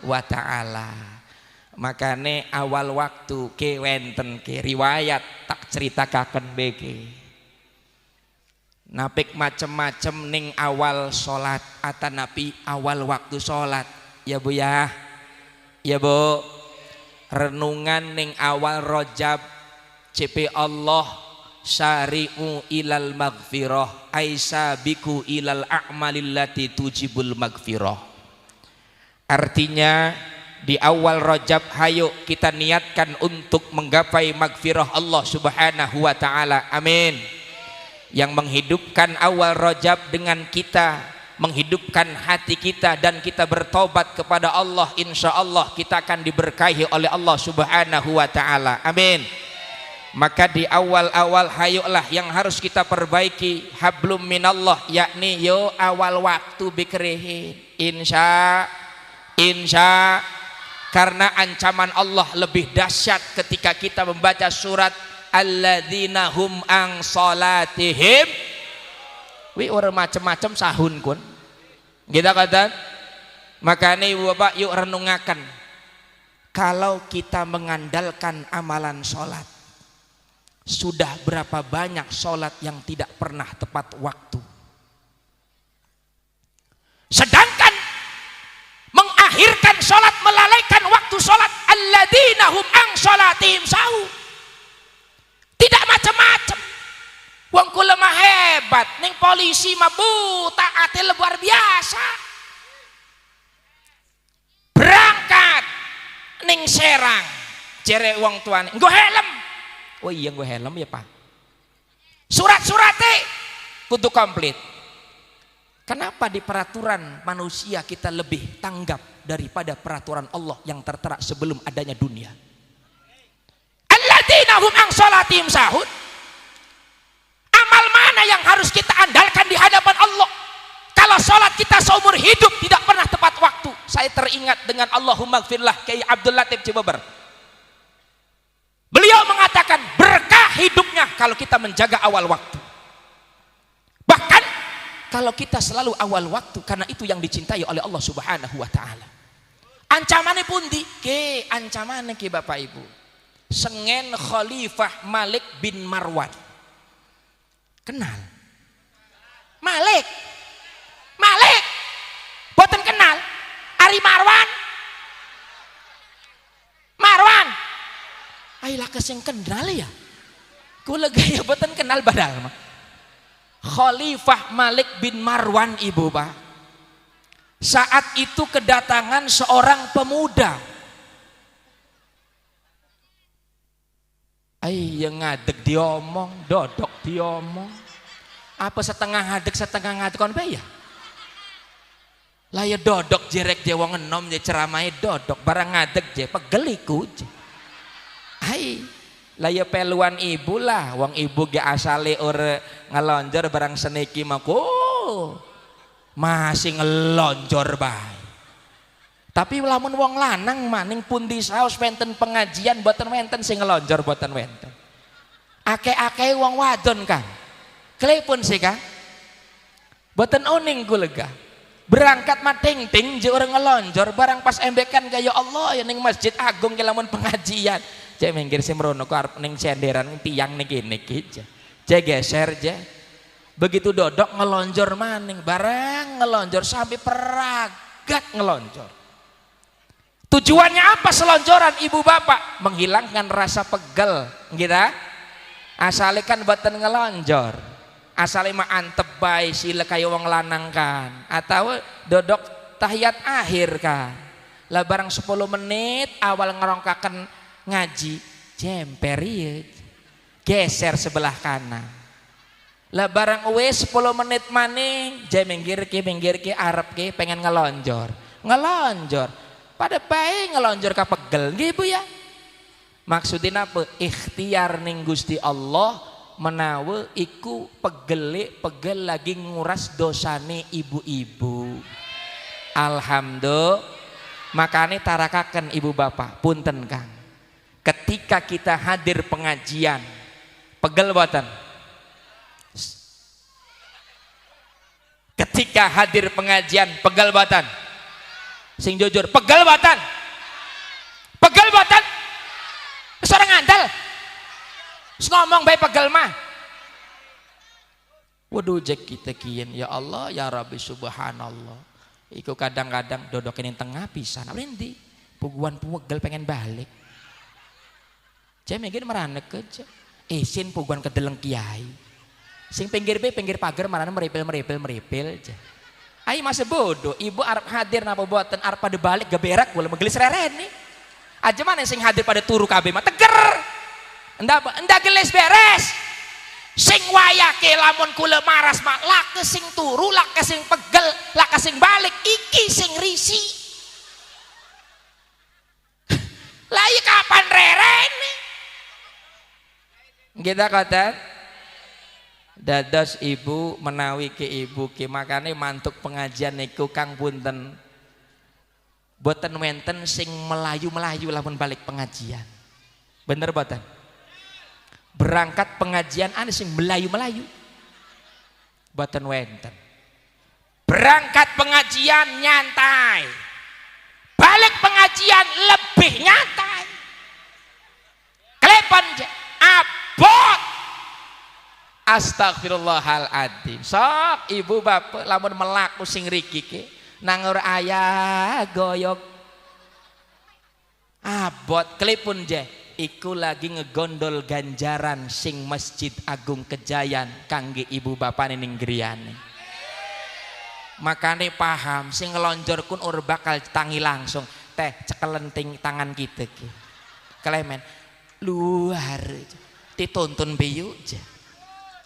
Speaker 1: wa taala. Makane awal waktu ke wenten ke riwayat tak ceritakan bege napik macem-macem ning awal sholat atanapi awal waktu sholat ya bu ya bu, renungan ning awal Rajab CP Allah syari'u ilal maghfirah aisabiku ilal a'malillati tujibul maghfirah. Artinya di awal Rajab hayo kita niatkan untuk menggapai magfirah Allah Subhanahu wa taala. Amin. Yang menghidupkan awal Rajab dengan kita menghidupkan hati kita dan kita bertobat kepada Allah, insya Allah kita akan diberkahi oleh Allah Subhanahu wa taala. Amin. Maka di awal-awal hayolah yang harus kita perbaiki hablum minallah, yakni yo awal waktu bikrihin insya karena ancaman Allah lebih dahsyat ketika kita membaca surat alladzina hum an salatihim wi orang macam-macam sahun kun kita kata. Makanya ibu bapak yuk renungakan, kalau kita mengandalkan amalan sholat, sudah berapa banyak sholat yang tidak pernah tepat waktu, sedangkan mengakhirkan sholat, melalaikan waktu sholat, alladzina hum an sholatihim sahun. Tidak macam-macam. Wong kula mah hebat, ning polisi mah buta atil luar biasa. Berangkat ning Serang, jere wong tuane, nggo helm. Oh iya nggo helm ya Pak. Surat-surate kudu komplit. Kenapa di peraturan manusia kita lebih tanggap daripada peraturan Allah yang tertera sebelum adanya dunia? Alladzina hum an sholatihim sahun. Amal mana yang harus kita andalkan di hadapan Allah. Kalau sholat kita seumur hidup tidak pernah tepat waktu. Saya teringat dengan Allahumma gfirlah Kiai Abdul Latif Cibeber. Beliau mengatakan berkah hidupnya kalau kita menjaga awal waktu. Bahkan kalau kita selalu awal waktu, karena itu yang dicintai oleh Allah Subhanahu wa taala. Ancamannya pundi? Ke ancamannya ke Bapak Ibu. Sengen Khalifah Malik bin Marwan. Kenal? Malik. Boten kenal. Ari Marwan. Ayolah kesing kenal ya. Kula gaya boten kenal badal mah. Khalifah Malik bin Marwan Ibu Pak. Saat itu kedatangan seorang pemuda. Ayo ngadeg diomong, dodok diomong. Apa setengah ngadeg setengah ngadeg kon bae ya? Lah ya dodok jerek je wong enom je ceramai dodok barang ngadeg je pegel iku je. Hai lah ya peluan ibu lah wong ibu ge asale ora ngelonjor barang seniki mah masih ngelonjor bae. Tapi lamun wong lanang maning pundi saos wenten pengajian boten wenten sing ngelonjor boten wenten. Akeh-akeh wong wadon Kang. Klepun sih Kang. Boten oning ku lega. Berangkat mah ting-ting je orang ngelonjor barang pas embekan gaya Allah ya ning Masjid Agung ke lamun pengajian. Cek minggir si merono ku arep ning senderan tiang niki je. Cek geser je. Begitu dodok ngelonjor maning barang ngelonjor sampai peragat ngelonjor. Tujuannya apa selonjoran Ibu Bapak? Menghilangkan rasa pegel gitu. Asale kan boten ngelonjor. Asale mah antep bae sila kaya wong lanang kan. Atau dodok tahiyat akhir kan. Lah barang 10 menit awal ngerongkaken ngaji jemper ieu. Geser sebelah kanan. Lah barang wis 10 menit maning je minggir ki arep ki pengen ngelonjor. Pada bae ngelonjor ka pegel nggih Bu ya. Maksudin apa? Ikhtiar ning Gusti Allah menawa iku pegel lagi nguras dosane ibu-ibu. Alhamdulillah. Makane tarakaken Ibu Bapak, punten Kang. Ketika kita hadir pengajian, pegel boten? Ketika hadir pengajian, pegel boten? Sing jujur, pegel boten? Pegel boten? Seorang ngandel. Ngomong baik pegel mah. Waduh jek kita kian ya Allah ya Rabbi subhanallah. Iku kadang-kadang dodokin yang tengah pisan. Aprendi puguan pegel pengen balik. Cek mungkin meranek aja. Sin puguan kedeleng kiai. Sing pinggir pagar marana meripil aja. Ai masa bodoh, ibu arep hadir napa boten arep pada balik geberak boleh megelis rereni. Aja mana sing hadir pada turu kabeh mah teger. Endak gelis beres. Sing wayake lamun kula maras mah lak sing turu, lak sing pegel, lak sing balik iki sing risi. Lah iya kapan rereni? Kita kata dados ibu menawi ke ibu ke makane mantuk pengajian niku Kang punten boten wenten sing melayu-melayu lamun balik pengajian. Bener boten? Berangkat pengajian ane sing melayu-melayu. Boten wenten. Berangkat pengajian nyantai. Balik pengajian lebih nyantai. Klepon abot. Astagfirullahaladzim. Sok ibu bapak lamun melaku sing riki ke nangur ayah goyok abot klepun je iku lagi ngegondol ganjaran sing Masjid Agung Kejayan kangge ibu bapak ning griyane. Makane paham sing ngelonjor kun ur bakal tangi langsung teh cekelen tangan kita ki klemen luar dituntun biyu je.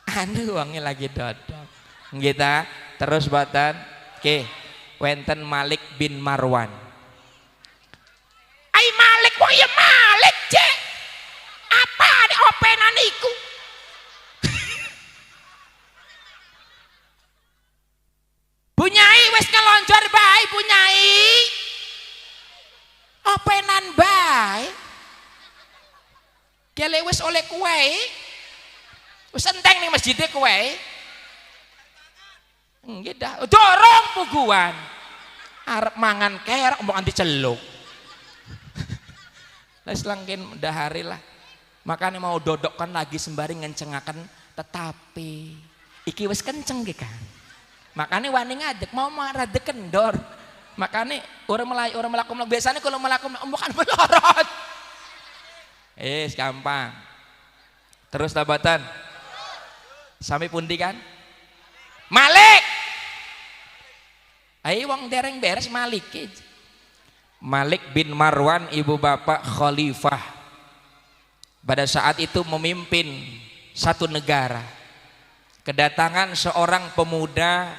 Speaker 1: Anu wangi lagi dodok. Kita terus batan. Oke, wenten Malik bin Marwan. Ai Malik wong ya Malik cek. Apa nih openan iku? lele wis oleh kue wis enteng ning masjid kue nggih dah dorong puguan arep mangan kerok mau anti celuk les langkin dahari lah makanya mau dodokkan lagi sembari ngencengaken tetapi iki wis kenceng ge kan makanya wani ngadeg mau marah dekendor makanya orang melaku biasanya kalau melaku bukan melorot gampang terus tabatan sami pundi kan Malik ayo wong dereng beres Malik Malik bin Marwan ibu bapak khalifah pada saat itu memimpin satu negara kedatangan seorang pemuda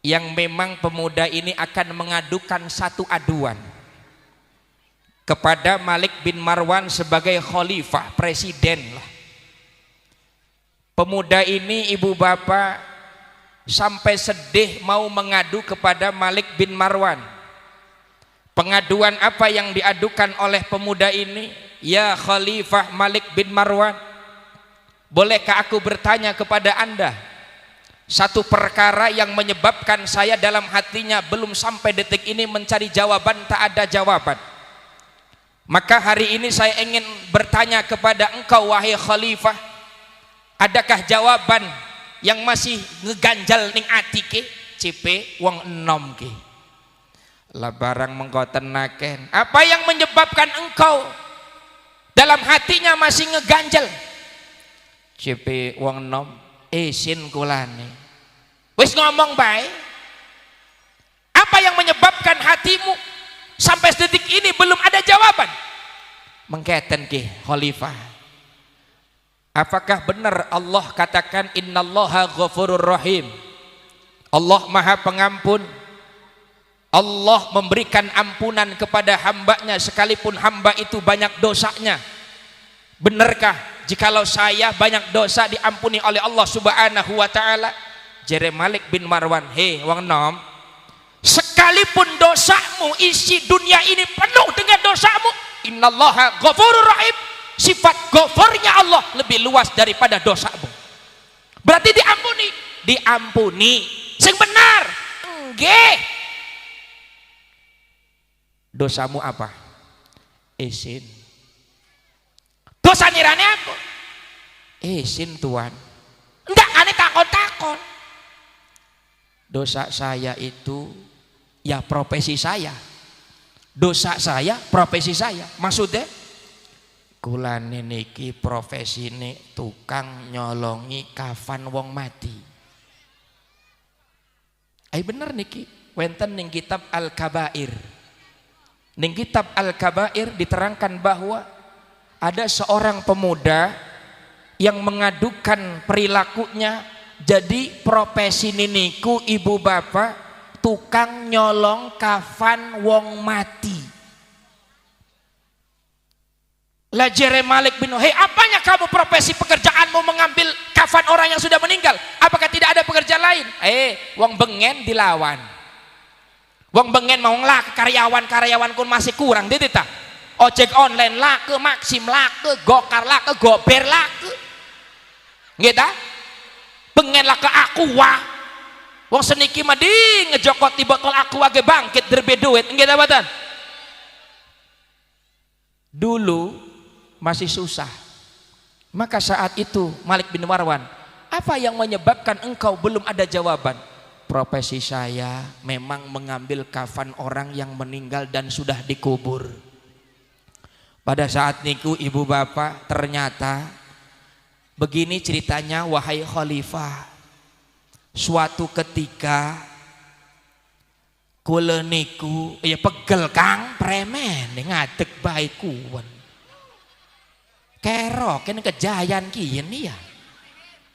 Speaker 1: yang memang pemuda ini akan mengadukan satu aduan kepada Malik bin Marwan sebagai khalifah presiden lah. Pemuda ini ibu bapak sampai sedih mau mengadu kepada Malik bin Marwan. Pengaduan apa yang diadukan oleh pemuda ini? Ya Khalifah Malik bin Marwan, bolehkah aku bertanya kepada anda satu perkara yang menyebabkan saya dalam hatinya belum sampai detik ini mencari jawaban, tak ada jawaban. Maka hari ini saya ingin bertanya kepada engkau wahai Khalifah, adakah jawaban yang masih ngeganjal ning ati ke CP wong enom ke lah barang mengkoten naken apa yang menyebabkan engkau dalam hatinya masih ngeganjel CP wong enom sin kulane wis ngomong baik apa yang menyebabkan hatimu sampai detik ini belum ada jawaban mengketen ke Khalifah apakah benar Allah katakan innallaha ghafurur rahim Allah maha pengampun Allah memberikan ampunan kepada hambanya sekalipun hamba itu banyak dosanya benarkah jikalau saya banyak dosa diampuni oleh Allah subhanahu wa ta'ala jere Malik bin Marwan wong nom sekalipun dosamu isi dunia ini penuh dengan dosamu innallaha ghafurur rahim sifat ghafurnya Allah lebih luas daripada dosamu berarti diampuni sing benar nggih dosamu apa izin dosa nirane aku izin Tuhan enggak aneh takon dosa saya itu ya profesi saya dosa saya profesi saya maksudnya kulane niki profesi ini tukang nyolongi kafan wong mati bener niki wenten ning kitab Al-Kabair ning kitab Al-Kabair diterangkan bahwa ada seorang pemuda yang mengadukan perilakunya jadi profesi niniku ibu bapak tukang nyolong kafan wong mati lah jere Malik bin apanya kamu profesi pekerjaanmu mengambil kafan orang yang sudah meninggal apakah tidak ada pekerjaan lain wong bengen dilawan wong bengen mau ngelak karyawan kun masih kurang ditita ojek online lake Maxim lake gokar lake gober lake nggih ta bengen lake Aqua wong seniki mah di ngejokot di botol Aqua ge bangkit derbe duit nggih ta mboten dulu masih susah maka saat itu Malik bin Marwan apa yang menyebabkan engkau belum ada jawaban profesi saya memang mengambil kafan orang yang meninggal dan sudah dikubur pada saat niku ibu bapak ternyata begini ceritanya wahai Khalifah suatu ketika kula niku ya pegel kang premen ngadeg bae kuwen kerok kene kejayan kiyen ya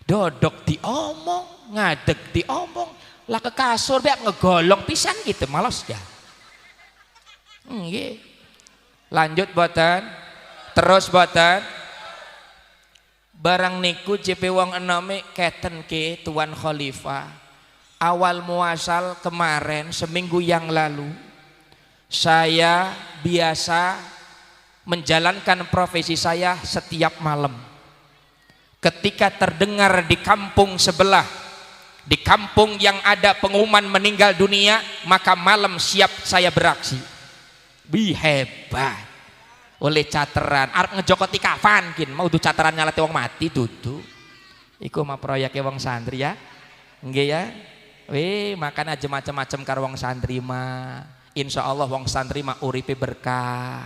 Speaker 1: dodok diomong ngadeg diomong lah ke kasur biar ngegolong pisan gitu malos ya lanjut boten terus boten barang niku JP wong enome keten ke Tuan Khalifah awal muasal kemarin seminggu yang lalu saya biasa menjalankan profesi saya setiap malam. Ketika terdengar di kampung sebelah, di kampung yang ada pengumuman meninggal dunia, maka malam siap saya beraksi. Hebat. Oleh cateran, arep ngejokoti kafan kin, mau du cateran nyalate wong mati dudu. Iku mah proyeke wong santri ya. Nggih ya. Makan aja macam-macam karo wong santri mah. Insyaallah wong santri mah uripe berkah.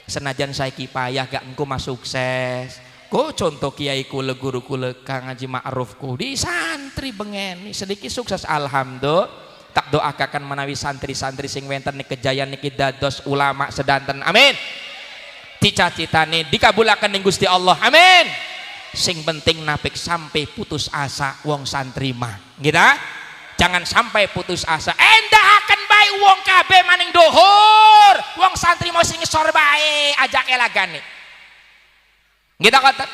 Speaker 1: Senajan saiki payah gak engko mah sukses. Ko contoh kiai kula guru kula Kang Haji Ma'rufku di santri bengeni sedikit sukses alhamdulillah. Tak doakan menawi santri-santri sing wenten niki kejayaan niki dados ulama sedanten. Amin. Cita-citane dikabulaken ning Gusti Allah. Amin. Sing penting napik sampai putus asa wong santri mah. Gitu? Jangan sampai putus asa. Endahaken bae wong kabeh maning dohur. Wong santri mau sing ngisor bae ajak elagane. Gitu kata.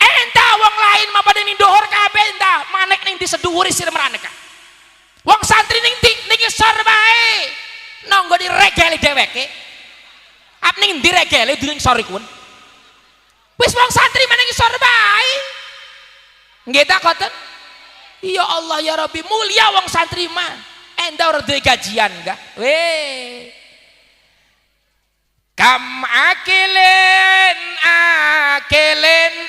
Speaker 1: Endah wong lain mah pada ning dohur kabeh endah manek ning diseduhuri sir meraneka. Wong santri ning ngisor bae. Nonggo diregeli dheweke. Ap ning diregeli during sori kun. Wis wong santri meneng isor bae. Nggih ta koten? Ya Allah ya Rabbi mulia wong santri mah. Enda ora duwe gajian enggak? Kam akilin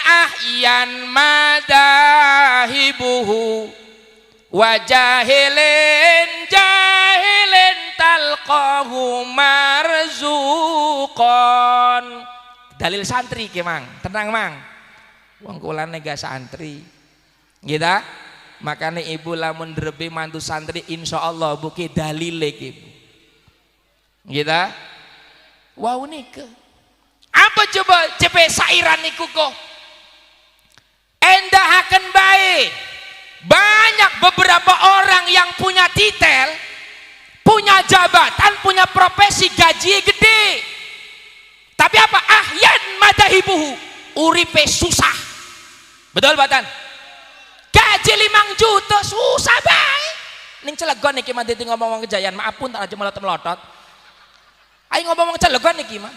Speaker 1: ahyan madahibuhu wa jahilin talqahu marzuqon. Dalil santri ki mang, tenang mang. Wong kula nega santri. Gitu? Makanya ibu lamun drebe mantu santri insyaallah buki dalile ki. Gitu? Wow nike. Apa coba cepet sairan niku kok? Endahaken bae. Banyak beberapa orang yang punya titel, punya jabatan, punya profesi, gaji gede. Tapi apa? Ahyan madahibuhu, uripe susah. Betul batan? Gaji 5 juta susah bae. Ning Cilegon niki mah dadi ngomong kejayaan, maaf pun tak aja melotot-melotot. Ayo ngomong Cilegon niki mah.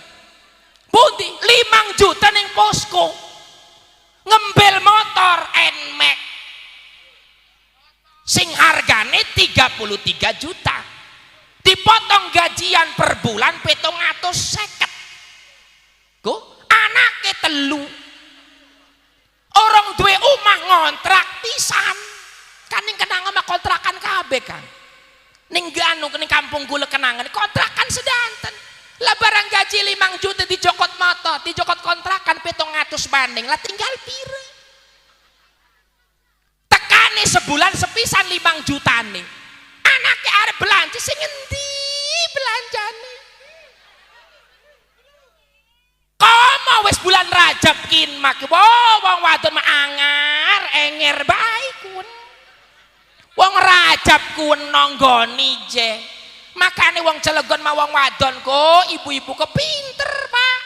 Speaker 1: Pundi 5 juta ning posko. Ngembel motor NMAX. Sing hargane 33 juta. Dipotong gajian per bulan 750. Go anake telu. Orang duwe omah ngontrak pisan. Kan ning kenangan mah kontrakan kabeh kan. Ning anu ning kampung kula kenangan kontrakan sedanten. Lah barang gaji 5 juta dijokot motor, dijokot kontrakan 700 banding. Lah tinggal pire? Tekane sebulan sepisan 5 jutane. Anake arep belanja sing endi belanjane? Komo wis bulan Rajab kin mak wong wadon mah angar enger bae kun. Wong Rajab kun nonggoni je. Makane wong Cilegon mah wong wadon kok ibu-ibu kepinter Pak.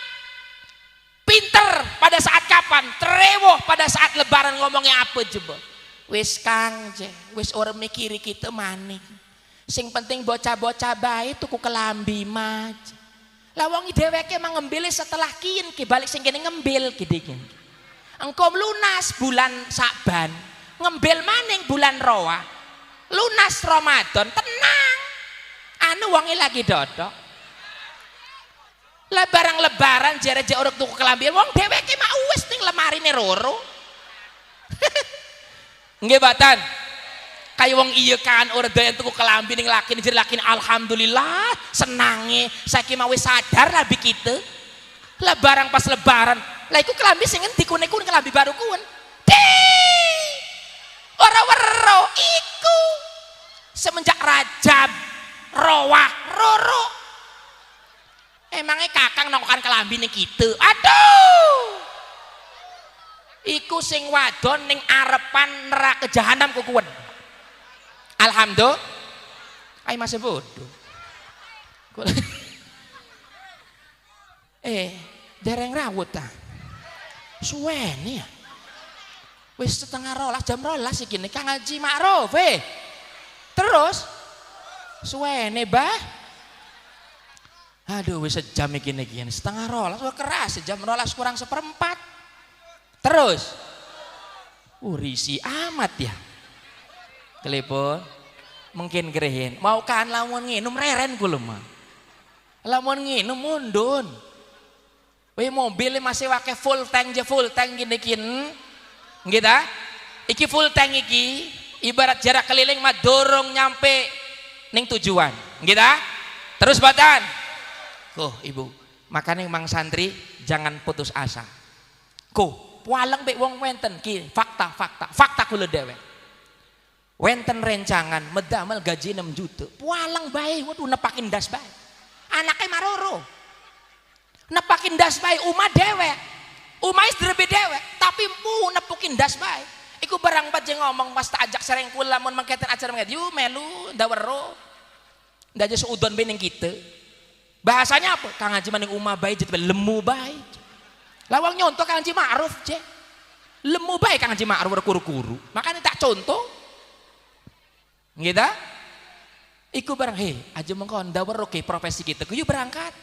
Speaker 1: Pinter pada saat kapan? Trewoh pada saat lebaran ngomongnya apa jebol? Wis Kang je, wis ora mikiri kita maning. Sing penting bocah-bocah bae tuku kelambi mah. Lah wong dheweke mah ngembele setelah kiyen ki balik sing kene ngembil gede. Engko lunas bulan Saban, ngembil maning bulan Roa. Lunas Ramadan, tenang. Anu wonge lagi dodok. Lah barang lebaran jere-jere urip tuku kelambi, wong dheweke mah wis ning lemarine roro. Nggih batan. Kayak wong iya kan ora doyan tuku kelambi ning laki jere lakine alhamdulillah senange saiki mah wis sadar lah kita. Lah barang pas lebaran, lah iku kelambi sing endi kune kelambi baru kun. Ora wero iku. Semenjak Rajab Rowah roro. Emangnya kakang nongkokan kelambi ning kitu. Aduh. Iku sing wadon ning arepan neraka jahanam kukuwen. Alhamdulillah. Ay masih bodoh. Dereng rawut ta. Suwene ya. Wis setengah rolas jam rolas iki nek Kang Haji Ma'ruf Terus suwene bah. Aduh wis sejam iki setengah rolas wah keras sejam rolas kurang seperempat. Terus risi amat ya. Telepon mungkin gerehin mau kan lamun nginum reren kula mah. Lamun nginum mundun. We mobil masih wake full tank gini nggih ta? Iki full tank iki ibarat jarak keliling mah dorong nyampe ning tujuan. Nggih ta? Terus batan. Ibu, makanya mang santri jangan putus asa. Pualang be wong wenten ki fakta kula dhewe. Wenten rencangan medamel gaji 6 juta. Pualang bae waduh nepakin das bae. Anake maroro. Nepakin das bae umah dhewe. Umah drebe dhewe, tapi mu nepukin das bae. Iku barang bae ngomong pas tak ajak sereng kula mun mangketen acara mangket yu melu ndawero. Ndaje seudon bening kita. Bahasanya apa? Kang Haji maning umah bae jadi lemu bae. Lawang nyontoh Kang Haji Ma'ruf je. Lemu bae Kang Haji Ma'ruf kuru-kuru. Makanya tak contoh. Nggih ta? Iku barang aja mengko ndawero ke profesi kita. Ku berangkat.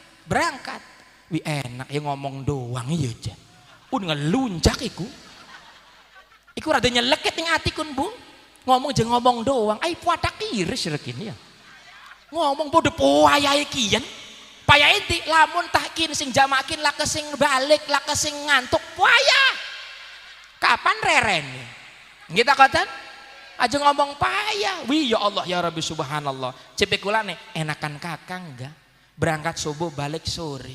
Speaker 1: Wi enak ya ngomong doang ieu je. Ngeluncak iku. Iku rada nyeleket ning ati kun, Bung. Ngomong jeung ngomong doang. Ai puadak iris rek ini ya. Ngomong podo poayahe kiyen. Payah inti lamun tahkin sing jamakin lah kesing balik lah kesing ngantuk payah. Kapan reren? Kita katakan aja ngomong payah. Wih ya Allah ya Rabbi subhanallah. Cepet kula nih enakan kakang enggak berangkat subuh balik sore.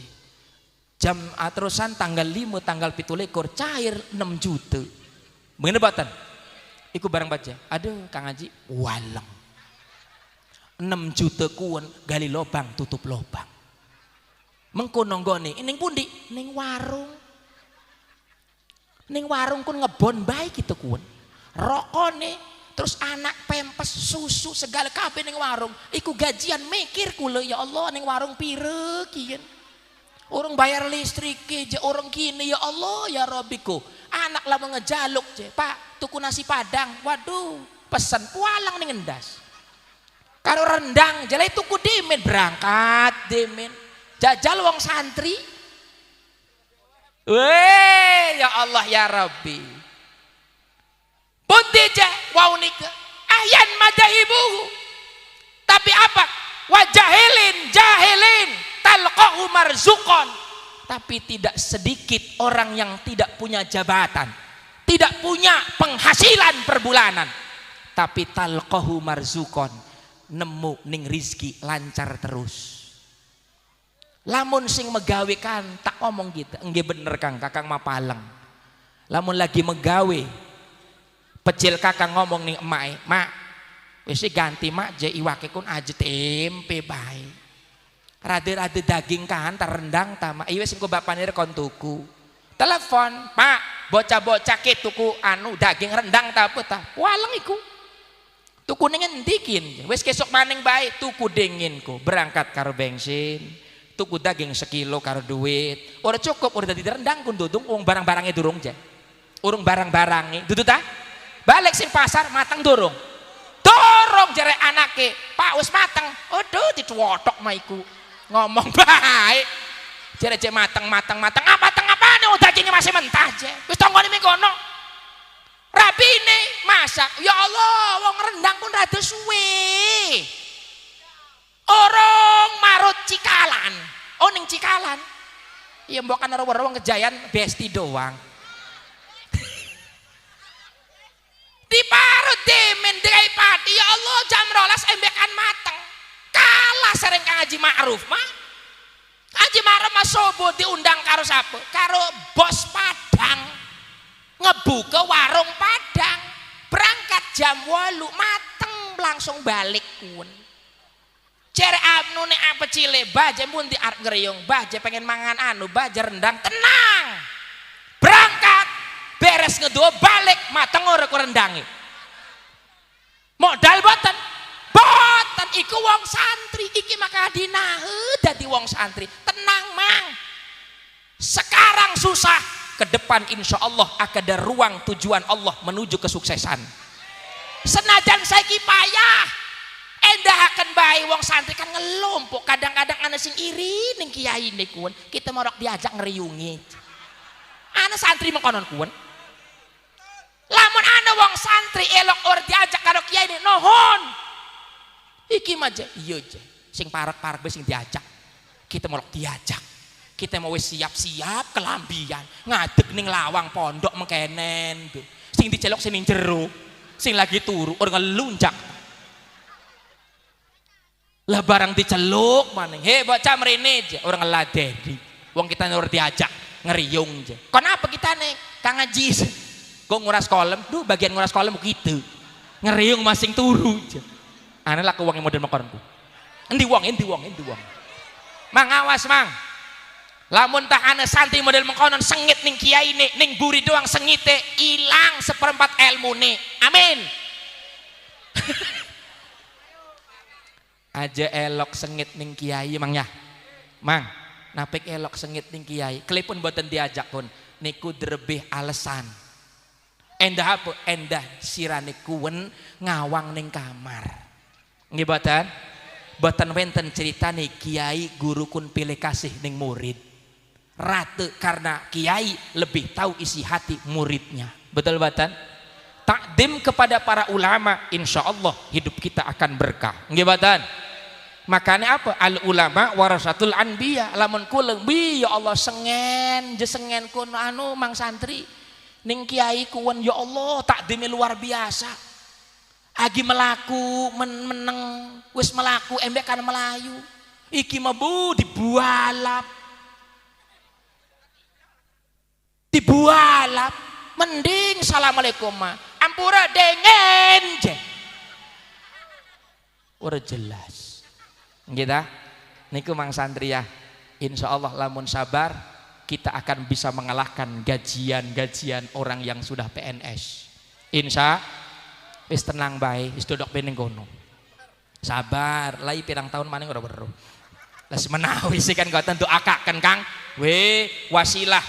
Speaker 1: Jam terusan tanggal 5 tanggal 17 cair 6 juta. Mengenai batan. Iku barang baca. Aduh Kang Haji waleng. 6 juta kuon gali lobang tutup lobang. Mengko nonggone ning pundi? Ning warung. Ning warung kun ngebon bae kitu kun. Rokone terus anak pempes susu segala kabeh ning warung. Iku gajian mikir kula ya Allah ning warung pire kiyen. Urung bayar listrik je urung kini ya Allah ya Rabbiku. Anak lah ngejaluk je. Pak, tuku nasi padang. Waduh, pesen pualang ning endas. Karo rendang jale tuku demen berangkat demen. Jajal wong santri. Weh ya Allah ya Rabbi. Pundi je wau nika ahyan madahibu. Tapi apa? Jahilin talqahu marzukon. Tapi tidak sedikit orang yang tidak punya jabatan, tidak punya penghasilan per bulanan, tapi talqahu marzukon, nemu ning rizki lancar terus. Lamun sing megawe kan tak ngomong gitu, enggak bener Kang, kakang mapaleng. Lamun lagi megawe, pecil kakang ngomong nih emak, mak, wis ganti mak je iwake kun aja tempe bae. Rada daging kan terendang tama, iya wis engko bapane rekon tuku. Telepon, Pak, bocah-bocah ke tuku anu daging rendang ta apa ta? Waleng iku. Tuku ning endi kin? Wis kesok maning bae tuku dinginku, berangkat karo bensin. Tuku daging sekilo karo duit. Ora cukup ora dadi rendang kun dudung wong barang-barangnya durung je. Urung barang-barangnya dudu ta? Balik sing pasar mateng durung. Dorong jare anake, Pak wis mateng. Aduh dicuwotok mah iku. Ngomong baik. Jare cek mateng. Ah mateng apane dagingnya masih mentah je. Wis tonggone ming kono. Rabine masak. Ya Allah, wong rendang pun rada suwe. Orang marut Cikalan. Oh ning Cikalan. Iya mbok kan ora-ora kejayan besti doang. Diparut demen degai pati ya Allah jam 12 embekan mateng. Kalah sering Kang Haji Ma'ruf mah. Haji Ma'ruf mah sobo diundang karo sapa? Karo bos Padang. Ngebuka warung Padang. Berangkat jam 8 mateng langsung balik kun. Cere abnu nek apa cile baje pun di art ngeriung baje pengen mangan anu baje rendang tenang berangkat beres ngedua balik mateng ora ku rendangi modal boten iku wong santri iki maka dinahe dadi wong santri tenang mang sekarang susah ke depan insya Allah akan ada ruang tujuan Allah menuju kesuksesan senajan saiki payah
Speaker 2: Endahaken bae wong santri kan ngelompok, kadang-kadang ana sing iri ning kiai niku kita morok diajak ngeriungi. Ana santri mengkonon kuwen. Lamun ana wong santri elok ora diajak karo kiai ini nuhun. Iki mah iya je. Sing parek-parek sing diajak. Kita morok diajak. Kita mau wis siap-siap kelambian, ngadeg ning lawang pondok mengkenen. Sing dicelok sing ning jero, sing lagi turu ora ngelunjak. Lah barang diceluk maning, "He bocah mrene je," ora ngeladeni. Wong kita nur diajak ngeriung je. Kenapa kita nih Kang Ngaji? Kok nguras kolem? Duh bagian nguras kolem gitu. Ngeriung masing turu je. Ana laku wong model makonku. Endi wong? Mang awas mang. Lamun tah ana santri model mengkonon sengit ning kiai ning buri doang sengite ilang 1/4 ilmune. Amin. Aja elok sengit ning kiai mang ya. Mang, napik elok sengit ning kiai. Kelipun mboten diajak pun niku drebih alasan. Endah apa? Endah sirane kuwen ngawang ning kamar. Nggih boten? Boten wenten ceritane kiai guru kun pilih kasih ning murid. Rate karena kiai lebih tahu isi hati muridnya. Betul boten? Takdim kepada para ulama, insya Allah hidup kita akan berkah. Nggih boten? Makanya apa? Al ulama warasatul anbiya. Lamun kula bi ya Allah sengen kun anu mang santri ning kiai kuwen ya Allah takdime luar biasa. Agi melaku meneng wis melaku embek kan melayu. Iki mah bu dibualap. Dibualap mending assalamualaikum mah ampura dengen je. Ora jelas. Kita niku mang santri ya, insya Allah lamun sabar kita akan bisa mengalahkan gajian orang yang sudah PNS. Insya wis tenang bae, wis dodok bening kono. Sabar, lai pirang tahun maning ora weruh. Lah menawi sih kan kok tentu akaken Kang. Wasilah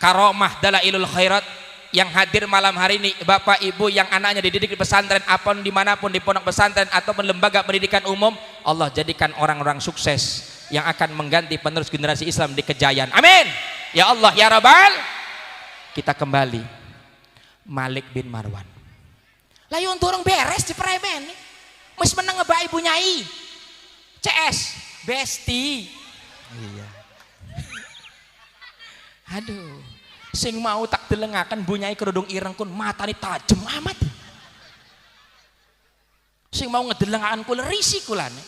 Speaker 2: karomah dalailul khairat yang hadir malam hari ini Bapak Ibu yang anaknya dididik di pesantren apapun dimanapun di pondok pesantren ataupun lembaga pendidikan umum, Allah jadikan orang-orang sukses yang akan mengganti penerus generasi Islam di Kejayan. Amin ya Allah ya Rabbal. Kita kembali Malik bin Marwan layu untuk orang beres di premen mus menang ngebak ibu nyai CS besti iya. Aduh sing mau tak delengakan bunyai kerudung ireng kun matane tajem amat. Sing mau ngedelengakan kula risi kulane.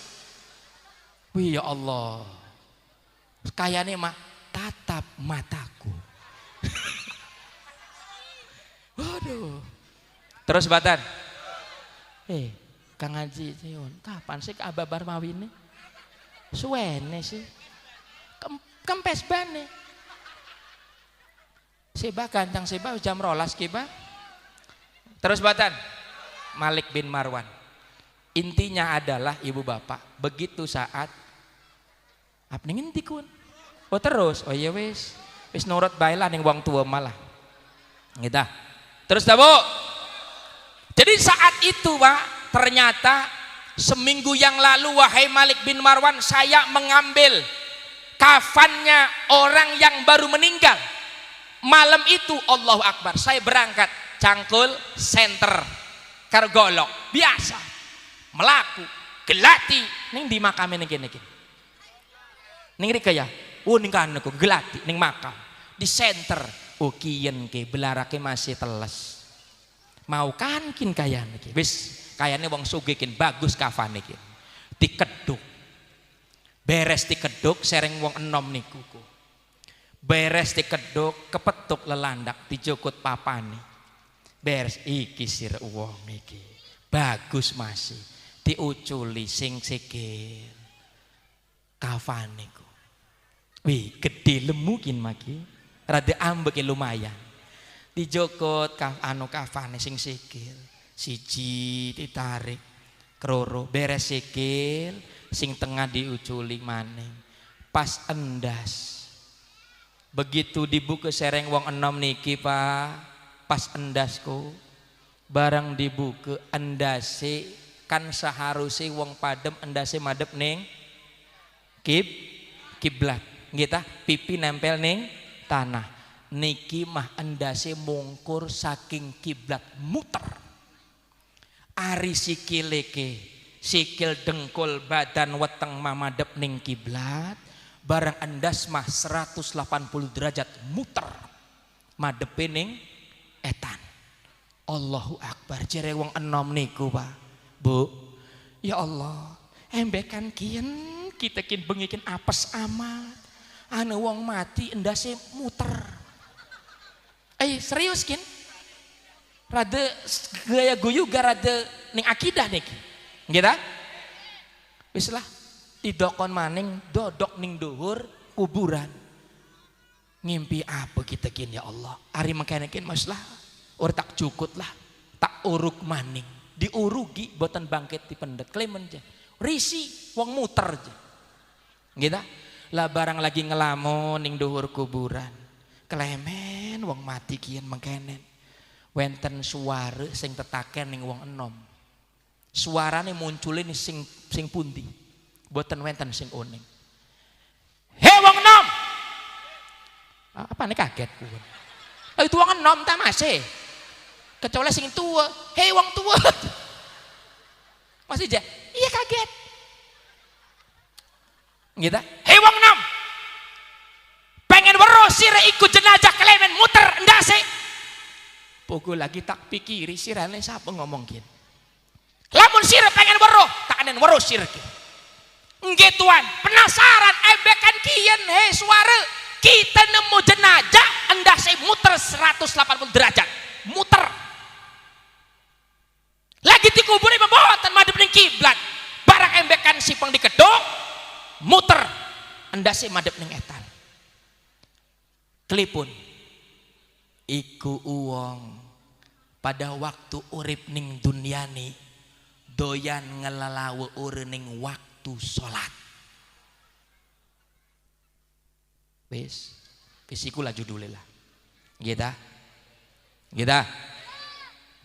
Speaker 2: Wih ya Allah. Kayane mah tatap mataku. Waduh. Terus batan. Kang Haji Sion, kapan sih ababar mawine? Suwene sih. Kempes bane. Seba kancang seba jam rolas kiba. Terus batan Malik bin Marwan. Intinya adalah ibu bapak begitu saat apa ning endi kun? Oh terus, oh iya wis nurut bae lah ning wong tua malah. Gitu. Terus dah Bu. Jadi saat itu Pak, ternyata seminggu yang lalu wahai Malik bin Marwan saya mengambil kafannya orang yang baru meninggal. Malam itu Allahu Akbar saya berangkat cangkul senter karo golok biasa melaku gelati ning di makam ning kene iki ning rika ya ning kaneku gelati ning makam di senter kiyen ke belarake masih teles mau kankin kayan iki wis kayane wong sugih kin bagus kafane iki dikeduk beres dikeduk sereng wong enom niku beres dikeduk kepetuk lelandak dijukut papane beres iki sir wong iki bagus masih diuculi sing sikil kafane ku wih gede lemukin maki rada ambek lumayan dijukut kafane sing sikil siji ditarik kroro beres sikil sing tengah diuculi maning pas endas. Begitu dibuka sereng wong enom niki Pak pas endasku barang dibuka endase kan seharusnya wong padem endase madep ning kiblat kita pipi nempel ning tanah. Niki mah endase mungkur saking kiblat muter. Ari sikileke sikil dengkul badan weteng mamadep ning kiblat, barang endas mah 180 derajat muter madepe ning etan. Allahu Akbar. Jere wong enom niku Pak Bu, ya Allah embekan kian kita kin bengikin apes amat anu wong mati endase muter. Serius kin rada gaya guyu garada ning akidah nih gitu. Wis lah didokon maning dodok ning dhuwur kuburan. Ngimpi apa kita kin ya Allah. Ari makane kin mas lah or tak cukut lah tak uruk maning diurugi boten bangkit di pendet klemen aja risi wong muter aja gitu lah barang lagi ngelamun ning dhuwur kuburan klemen wong mati kian mengkenen wenten suara sing tetaken ning wong enom suarane munculin sing pundi boten wenten sing oning he wong enom apa nih kaget kuwi itu wong enom ta masih kecuali sing tua, hei wong tua, masih aja, iya kaget, gitu, hei wong nom, pengen weruh sire ikut jenazah klemen muter ndase, pukul lagi tak pikiri sirane siapa ngomong gini, lamun sire pengen weruh, tak anen weruh sire ki, ngituan, penasaran, ebekan kian, hei suara, kita nemu jenazah ndase muter 180 derajat, muter. Lagi dikuburi pembohatan madep ning kiblat barang embekan sipeng dikedok muter endase madep ning etan kelipun iku uwong pada waktu urip ning dunyani doyan ngelalawe ning waktu salat wis iku lah judulnya lah gitu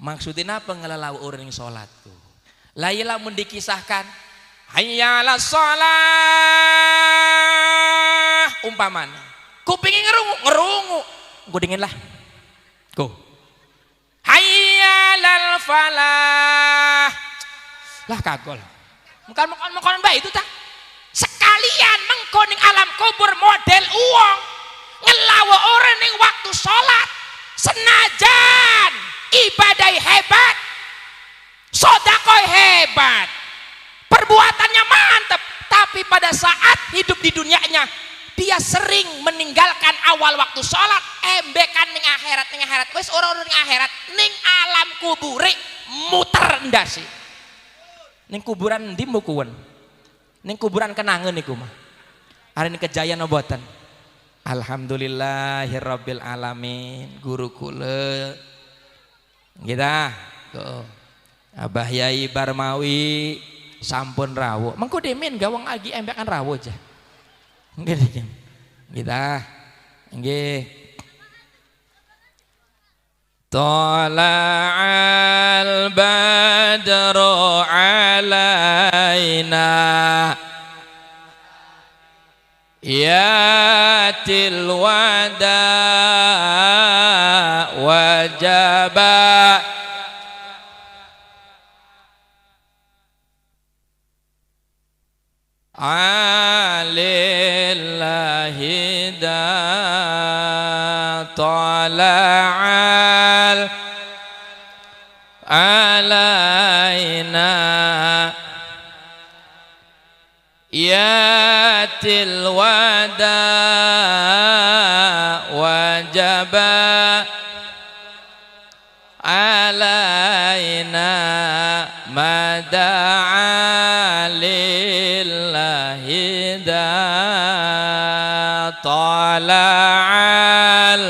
Speaker 2: maksudnya apa ngelalau orang yang sholat tuh layla mendikisahkan hayya ala sholat umpamanya kupingin ngerungu gue dingin lah go hayya lal falah lah kagol makan baik itu tak sekalian mengkoning alam kubur model uang ngelawa orang yang waktu sholat senajan ibadah hebat, sedekah hebat, perbuatannya mantap, tapi pada saat hidup di dunianya dia sering meninggalkan awal waktu sholat, embekan ning akhirat, wes orang ning akhirat, ning alam kuburi muter ndasi, ning kuburan ndi mbukuan, ning kuburan kenangan niku mah, hari ini kejayaan obotan, alhamdulillahirabbil alamin, guru kula. Kita tuh Abah Yai Barmawi sampun rawuh mengko demen gawang lagi embekan rawuh aja nggih kita nggih tala'al badru alaina yatil wada wajaba alillahi da tala'al alaina yatil wada wajaba alaina mada'a lillahi da tala'al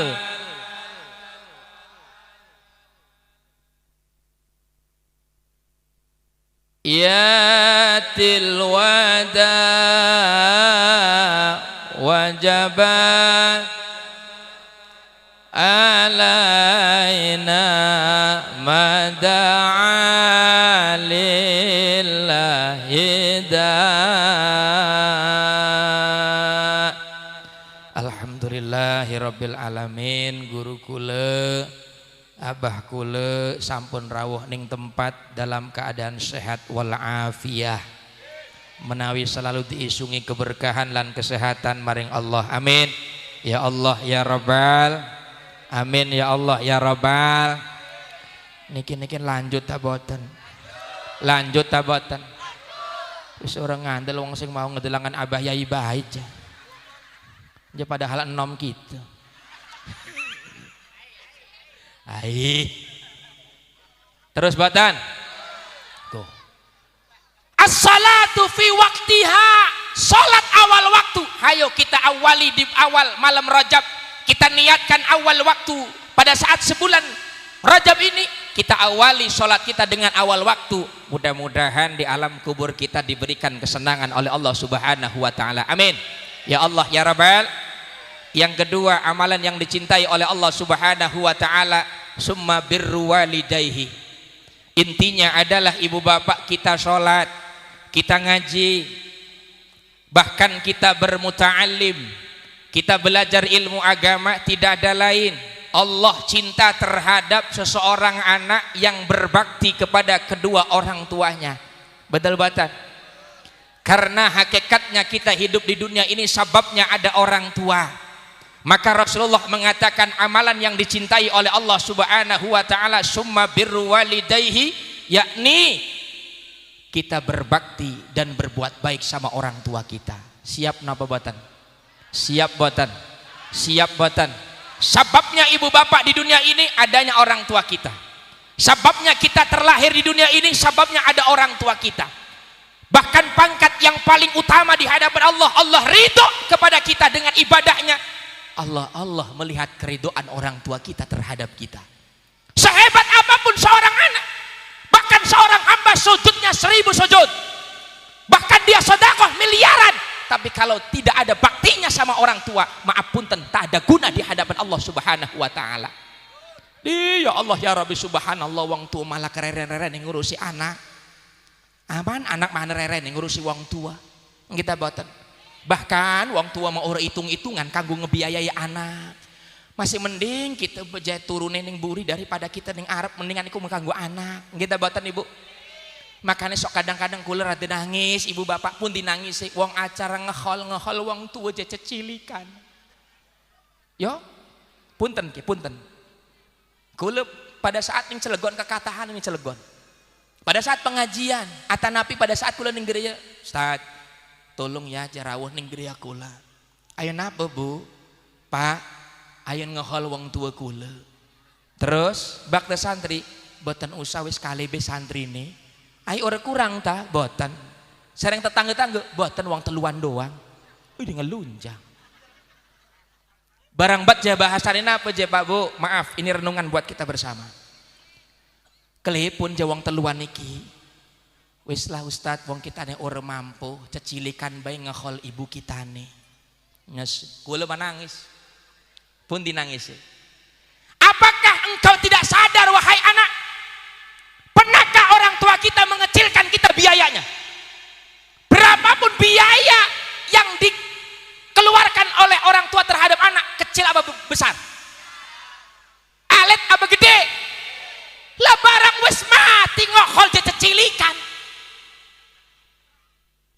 Speaker 2: yatil wada wajaba alaina mada'a
Speaker 1: Alhamdulillahirabbil alamin. Guru kula, abah kula sampun rawuh ning tempat dalam keadaan sehat wal afiyah. Menawi selalu diisungi keberkahan lan kesehatan maring Allah. Amin. Ya Allah ya Rabbal. Amin ya Allah ya Rabbal. Niki lanjut ta boten? Lanjut ta boten? Wis ora ngandel wong sing mau ngedelangan abah yai bae aja. Ya padahal enom gitu. Ai. Terus boten? Tuh. As-salatu fi waktiha, salat awal waktu. Hayo kita awali di awal malam Rajab. Kita niatkan awal waktu pada saat sebulan Rajab ini, kita awali salat kita dengan awal waktu. Mudah-mudahan di alam kubur kita diberikan kesenangan oleh Allah Subhanahu wa taala. Amin. Ya Allah ya Rabbal. Yang kedua, amalan yang dicintai oleh Allah Subhanahu wa taala, summa birru walidayhi. Intinya adalah ibu bapak kita salat, kita ngaji, bahkan kita bermuta'allim, kita belajar ilmu agama. Tidak ada lain, Allah cinta terhadap seseorang anak yang berbakti kepada kedua orang tuanya. Betul betul. Karena hakikatnya kita hidup di dunia ini sababnya ada orang tua. Maka Rasulullah mengatakan amalan yang dicintai oleh Allah Subhanahu wa taala summa birru walidayhi, yakni kita berbakti dan berbuat baik sama orang tua kita. Siap napa boten? Siap boten? Siap boten? Sababnya ibu bapak di dunia ini adanya orang tua kita. Sababnya kita terlahir di dunia ini sababnya ada orang tua kita. Bahkan pangkat yang paling utama di hadapan Allah, Allah ridho kepada kita dengan ibadahnya. Allah melihat keridoan orang tua kita terhadap kita. Sehebat apapun seorang anak, bahkan seorang hamba sujudnya 1000 sujud, bahkan dia sedekah miliaran, tapi kalau tidak ada baktinya sama orang tua, maaf punten, tak ada guna di hadapan Allah Subhanahu wa taala. Ya Allah ya Rabbi subhanallah, wong tua malah kereren-reren yang ngurusi anak. Aman anak mana reren yang ngurusi wong tua. Kita boten. Bahkan wong tua mau ora hitung-hitungan kanggo ngebiayai anak. Masih mending kita bejat turunin ning buri daripada kita ning Arab, mendingan iku kanggo anak. Kita boten Ibu. Makanya sok kadang-kadang kula rada nangis, ibu bapak pun dinangisi. Wong acara ngehol wong tua aja cecilikan. Yo, punten ki, punten. Kula pada saat ning Cilegon kekatahan ning Cilegon. Pada saat pengajian, atanapi pada saat kula ning gereja, Ustaz, tolong ya jarawuh ning gereja kula. Ayo napa Bu? Pak, ayo ngehol wong tua kula. Terus bakda santri, boten usah wis kalebe santrine. Ayo ora kurang ta? Boten. Sareng tetangga-tangga, boten wong teluan doang. Wih ngelunjang. Barang bat ja bahasane napa ja Pak Bu? Maaf, ini renungan buat kita bersama. Kelepun jawang teluan niki. Wis lah Ustad, wong kitane ora mampu, cecilikan bae ngehol ibu kitane. Nges, kula menangis. Pun dinangisi. Apakah engkau tidak sadar wahai anak? Pernahkah orang tua kita mengecilkan kita biayanya? Berapapun biaya yang dikeluarkan oleh orang tua terhadap anak, kecil apa besar? Alit apa gede? Lah barang wis mati ngohol cecilikan.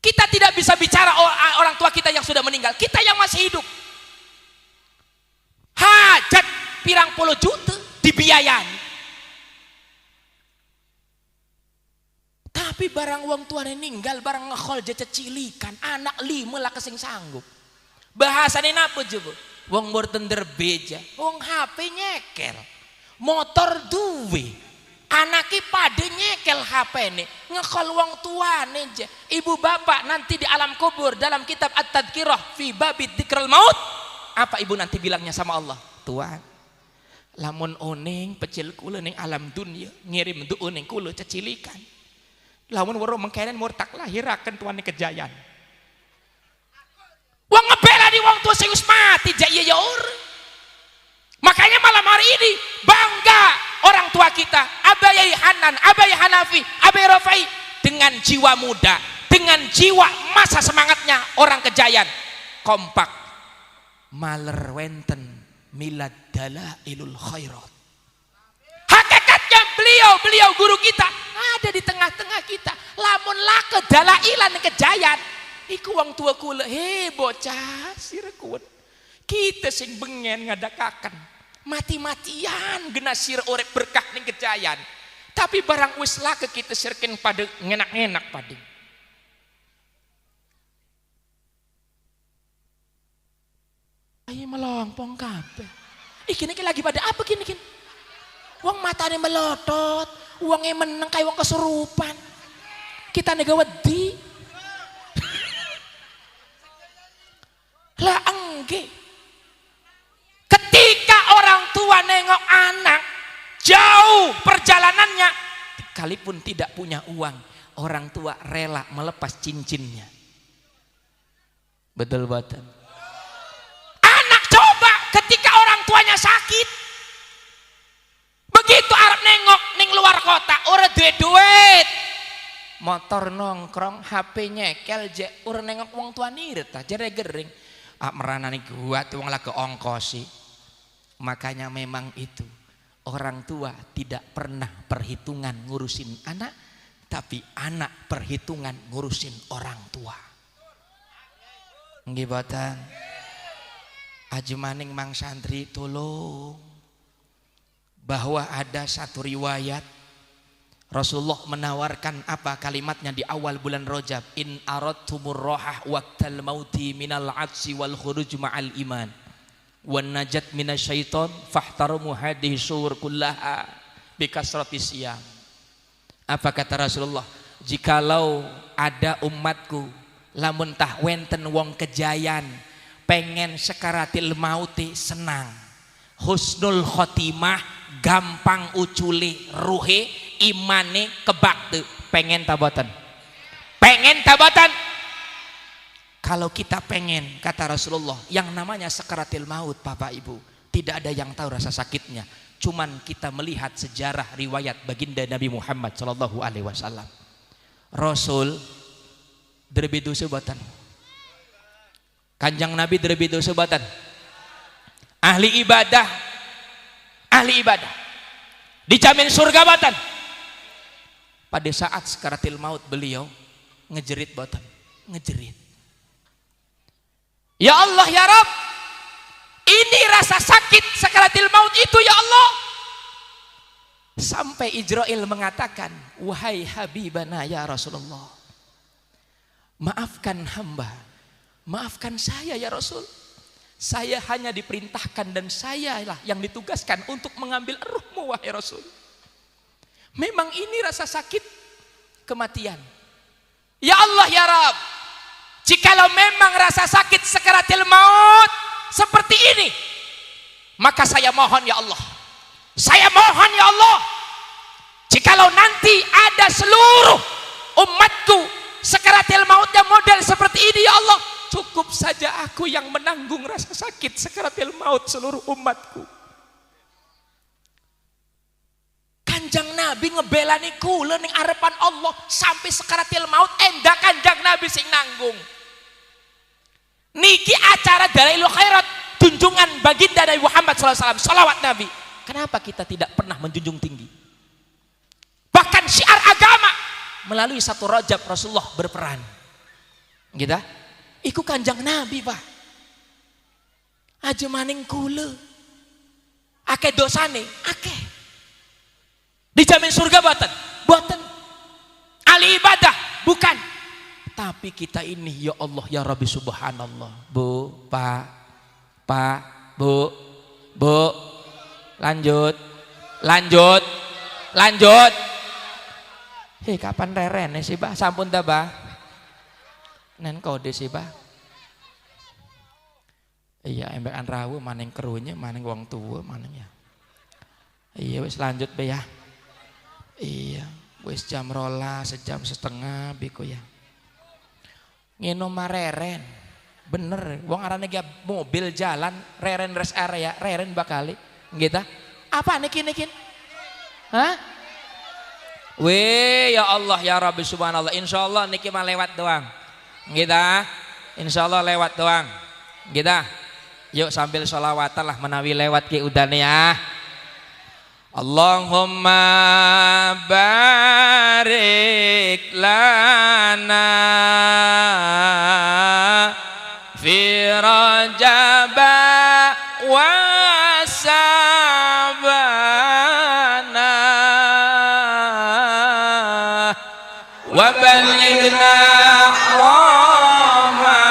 Speaker 1: Kita tidak bisa bicara orang tua kita yang sudah meninggal, kita yang masih hidup. Hajat pirang puluh juta dibiayai. Tapi barang wong tuane ninggal, barang ngehol cecilikan, anak 5 lah kesing sanggup. Bahasane napa coba? Wong mboten derbeja, wong HP nyekel. Motor duwe. Anaki pada nyekel HP nih, ngekol wong tuane aja. Ibu bapak nanti di alam kubur dalam kitab At-Tadhkirah fi babid dzikrul maut, apa ibu nanti bilangnya sama Allah? Tuhan, lamun oning pecil kula ning alam dunia ngirim doa ning kula cecilikan. Lamun waro mengkenen murtak lahiraken tuane kejayaan. Wong ngebela di wong tua sing wis mati ja iya ya ora. Makanya malam hari ini bangga orang tua kita, Abayai Hanan, Abayai Hanafi, Abayai Rafai, dengan jiwa muda, dengan jiwa masa semangatnya orang Kejayan, kompak, maler wenten
Speaker 2: milad dalailul khairat. Hakikatnya beliau guru kita ada di tengah-tengah kita. Lamun lake dalailan kejayaan iku wong tua kula, bocah sirekuan. Kita sing bengen ngadakaken mati-matian gena sir urip berkah ning kejayaan. Tapi barang wis lake kita sirken pada ngenak-ngenak pada. Ayo melompong kabeh. Iki lagi pada apa gini? Wong matane melotot, wonge meneng kaya wong kesurupan. Kita nega wedi. Lah engge. Ketika orang tua nengok anak jauh perjalanannya, sekalipun tidak punya uang, orang tua rela melepas cincinnya. Betul betul. Anak coba ketika orang tuanya sakit, begitu arep nengok ning luar kota, ora duwe duit, motor nongkrong, HP nyekel, ora nengok wong tua nirit ta, jere gering. Meranani gua tuh wong lagi ongkosi. Makanya memang itu orang tua tidak pernah perhitungan ngurusin anak, tapi anak perhitungan ngurusin orang tua. Nggih boten. Aji maning mang santri tolong, bahwa ada satu riwayat Rasulullah menawarkan apa kalimatnya di awal bulan Rajab, in aradtumur rohah waqtal mauti minal adsi wal khuruj ma'al iman wan najat minasyaiton fahtaramu hadhihi syuhur kullaha bikasrati siyam. Apa kata Rasulullah? Jikalau ada umatku lamun tah wenten wong kejayan pengen sekaratil mauti senang, husnul khotimah, gampang uculi ruhe, imane kebak tuh, pengen tabotan, pengen tabotan. Kalau kita pengen, kata Rasulullah, yang namanya sekaratil maut Bapak Ibu, tidak ada yang tahu rasa sakitnya. Cuman kita melihat sejarah riwayat baginda Nabi Muhammad Shallallahu Alaihi Wasallam. Rasul derbidu sebatan, kanjang Nabi derbidu sebatan, ahli ibadah, dijamin surga batan. Pada saat sekaratil maut beliau ngejerit batan, ngejerit. Ya Allah ya Rabb, ini rasa sakit sekaratil maut itu ya Allah. Sampai Ijrail mengatakan, wahai Habibana ya Rasulullah, maafkan hamba, maafkan saya ya Rasul. Saya hanya diperintahkan dan sayalah yang ditugaskan untuk mengambil ruhmu wahai Rasul. Memang ini rasa sakit kematian. Ya Allah ya Rabb, jikalau memang rasa sakit sekaratil maut seperti ini, maka saya mohon ya Allah, saya mohon ya Allah, jikalau nanti ada seluruh umatku sekaratil mautnya model seperti ini ya Allah, cukup saja aku yang menanggung rasa sakit sekaratil maut seluruh umatku. Kanjang Nabi ngebelani kula ning arepan Allah sampai sekaratil maut, endah kanjang Nabi sing nanggung. Niki acara Dalailul Khairat, junjungan baginda Nabi Muhammad SAW, salawat Nabi. Kenapa kita tidak pernah menjunjung tinggi? Bahkan syiar agama melalui satu Rajab Rasulullah berperan. Gitu? Iku kanjang Nabi Pak. Aja maning kula. Akeh dosane, akeh. Dijamin surga boten? Boten. Ahli ibadah? Bukan. Tapi kita ini ya Allah ya Rabbi subhanallah. Bu, Pak, Bu, lanjut. Hei kapan reren sih Bah? Sampun dah Bah. Nen kode sih Bah. Iya embekan rawu maning kerunya, maning wong tua maning ya. Iya wis lanjut be ya. Iya wis jam rola sejam setengah biku ya. Ngino mareren bener wong arane ge mobil jalan reren rest area reren bakali gitu. Apa niki hah? Weh ya Allah ya Rabbi subhanallah, insyaallah niki mah lewat doang gitu. Insyaallah lewat doang gitu. Yuk sambil sholawatan lah menawi lewat ki udane ya. Allahumma barik lana fi Rajab wa Sabana wa ballighna Ramadana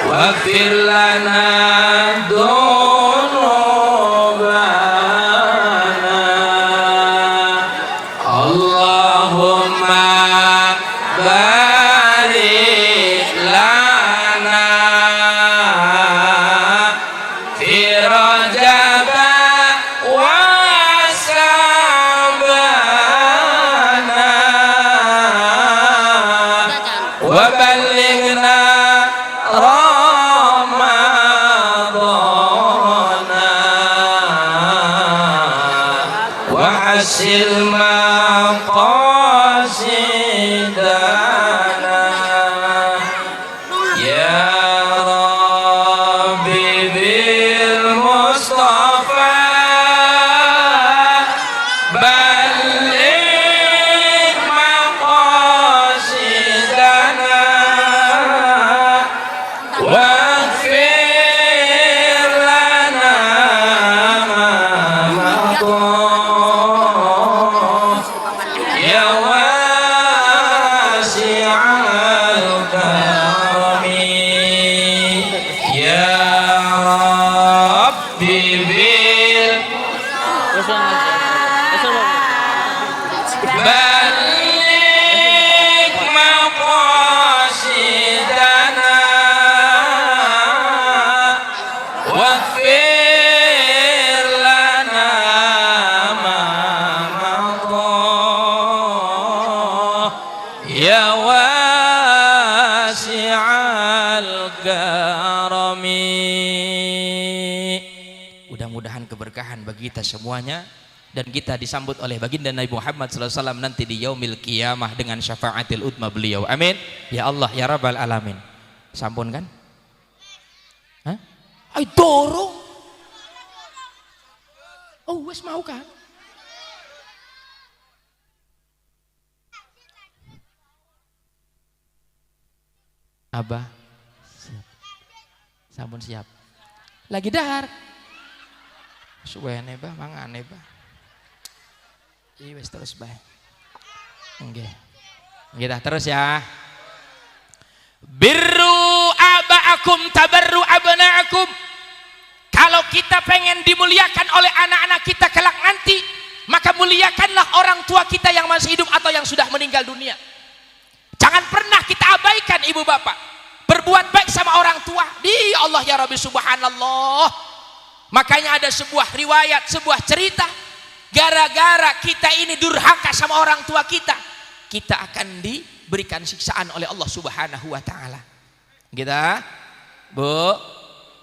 Speaker 2: waghfir lana dzunubana Allahumma barik lana fi Rajab wa Sabana wa ballighna Ramadana wa hasil maqasidana ya Rabbi bil Mustafa balligh maqasidana waghfir lana ma maqam ya wasi'al karami ya Rabbi bil balik maqasidana waghfir lana ma maqam ya wasi'al karami. Mudah-mudahan keberkahan bagi kita semuanya dan kita disambut oleh baginda Nabi Muhammad SAW nanti di yaumil qiyamah dengan syafaatil utma beliau. Amin. Ya Allah ya Rabbal alamin. Sampun kan? Hah? Ay dorong. Oh wes mau kan? Abah siap. Sampun siap. Lagi dahar. Suwene bah mangane bah. Iya wes terus baik. Nggih. Kita terus ya. Birru aba'akum tabarru abna'akum. Kalau kita pengen dimuliakan oleh anak-anak kita kelak nanti, maka muliakanlah orang tua kita yang masih hidup atau yang sudah meninggal dunia. Jangan pernah kita abaikan ibu bapak. Berbuat baik sama orang tua. Di Allah ya Rabbi subhanallah. Makanya ada sebuah riwayat, sebuah cerita. Gara-gara kita ini durhaka sama orang tua kita, kita akan diberikan siksaan oleh Allah Subhanahu wa taala. Kita, Bu,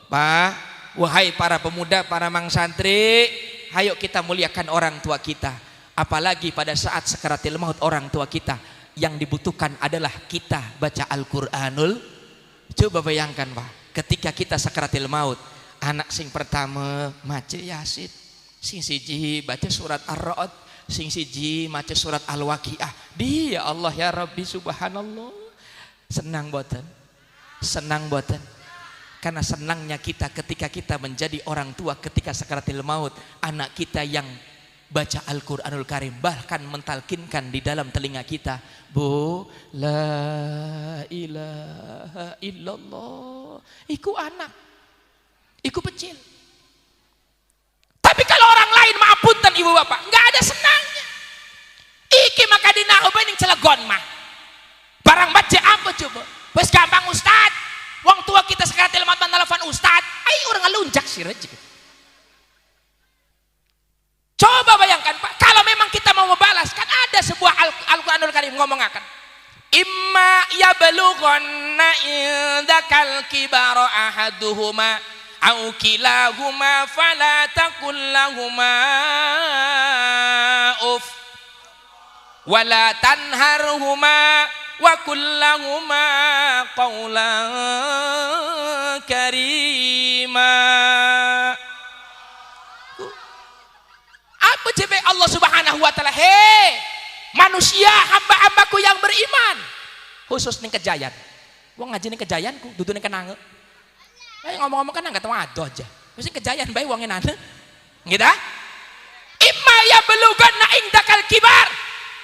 Speaker 2: Pak, wahai para pemuda, para mang santri, ayo kita muliakan orang tua kita. Apalagi pada saat sakaratil maut orang tua kita, yang dibutuhkan adalah kita baca Al-Qur'anul. Coba bayangkan, Pak, ketika kita sakaratil maut, anak sing pertama maca Yasin, sing siji baca surat Ar-Ra'd, sing siji maca surat Al-Waqiah. Dia Allah ya Rabbi subhanallah. Senang boten? Senang boten? Karena senangnya kita ketika kita menjadi orang tua ketika sakaratil maut, anak kita yang baca Al-Qur'anul Karim bahkan mentalkinkan di dalam telinga kita, Bu, la ilaha illallah. Iku anak. Iku kecil. Tapi kalau orang lain maapunten ibu bapak, nggak ada senangnya. Iki maka dinahu bening Cilegon mah. Barang baca apa coba? Wes gampang Ustad. Wong tua kita sekaratil maut telepon Ustad. Ai orang ngelunjak sih rezeki. Coba bayangkan Pak, kalau memang kita mau membalas, kan ada sebuah Al-Qur'anul Karim ngomongakan. Imma yablughanna indakal kibara ahaduhuma au kilahuma fala taqul lahuma uff wala tanharhuma wa kullahuma qawlan karima. Apa jebe Allah Subhanahu wa taala, hei manusia hamba-hambaku yang beriman, khusus ning Kejayan. Wong ngaji ning Kejayanku, dudu ning Kenange. Ngomong-ngomong kan enggak tahu ado aja. Mesti Kejayan bae wong nane. Gitu? Imma ya beluganna indakal kibar.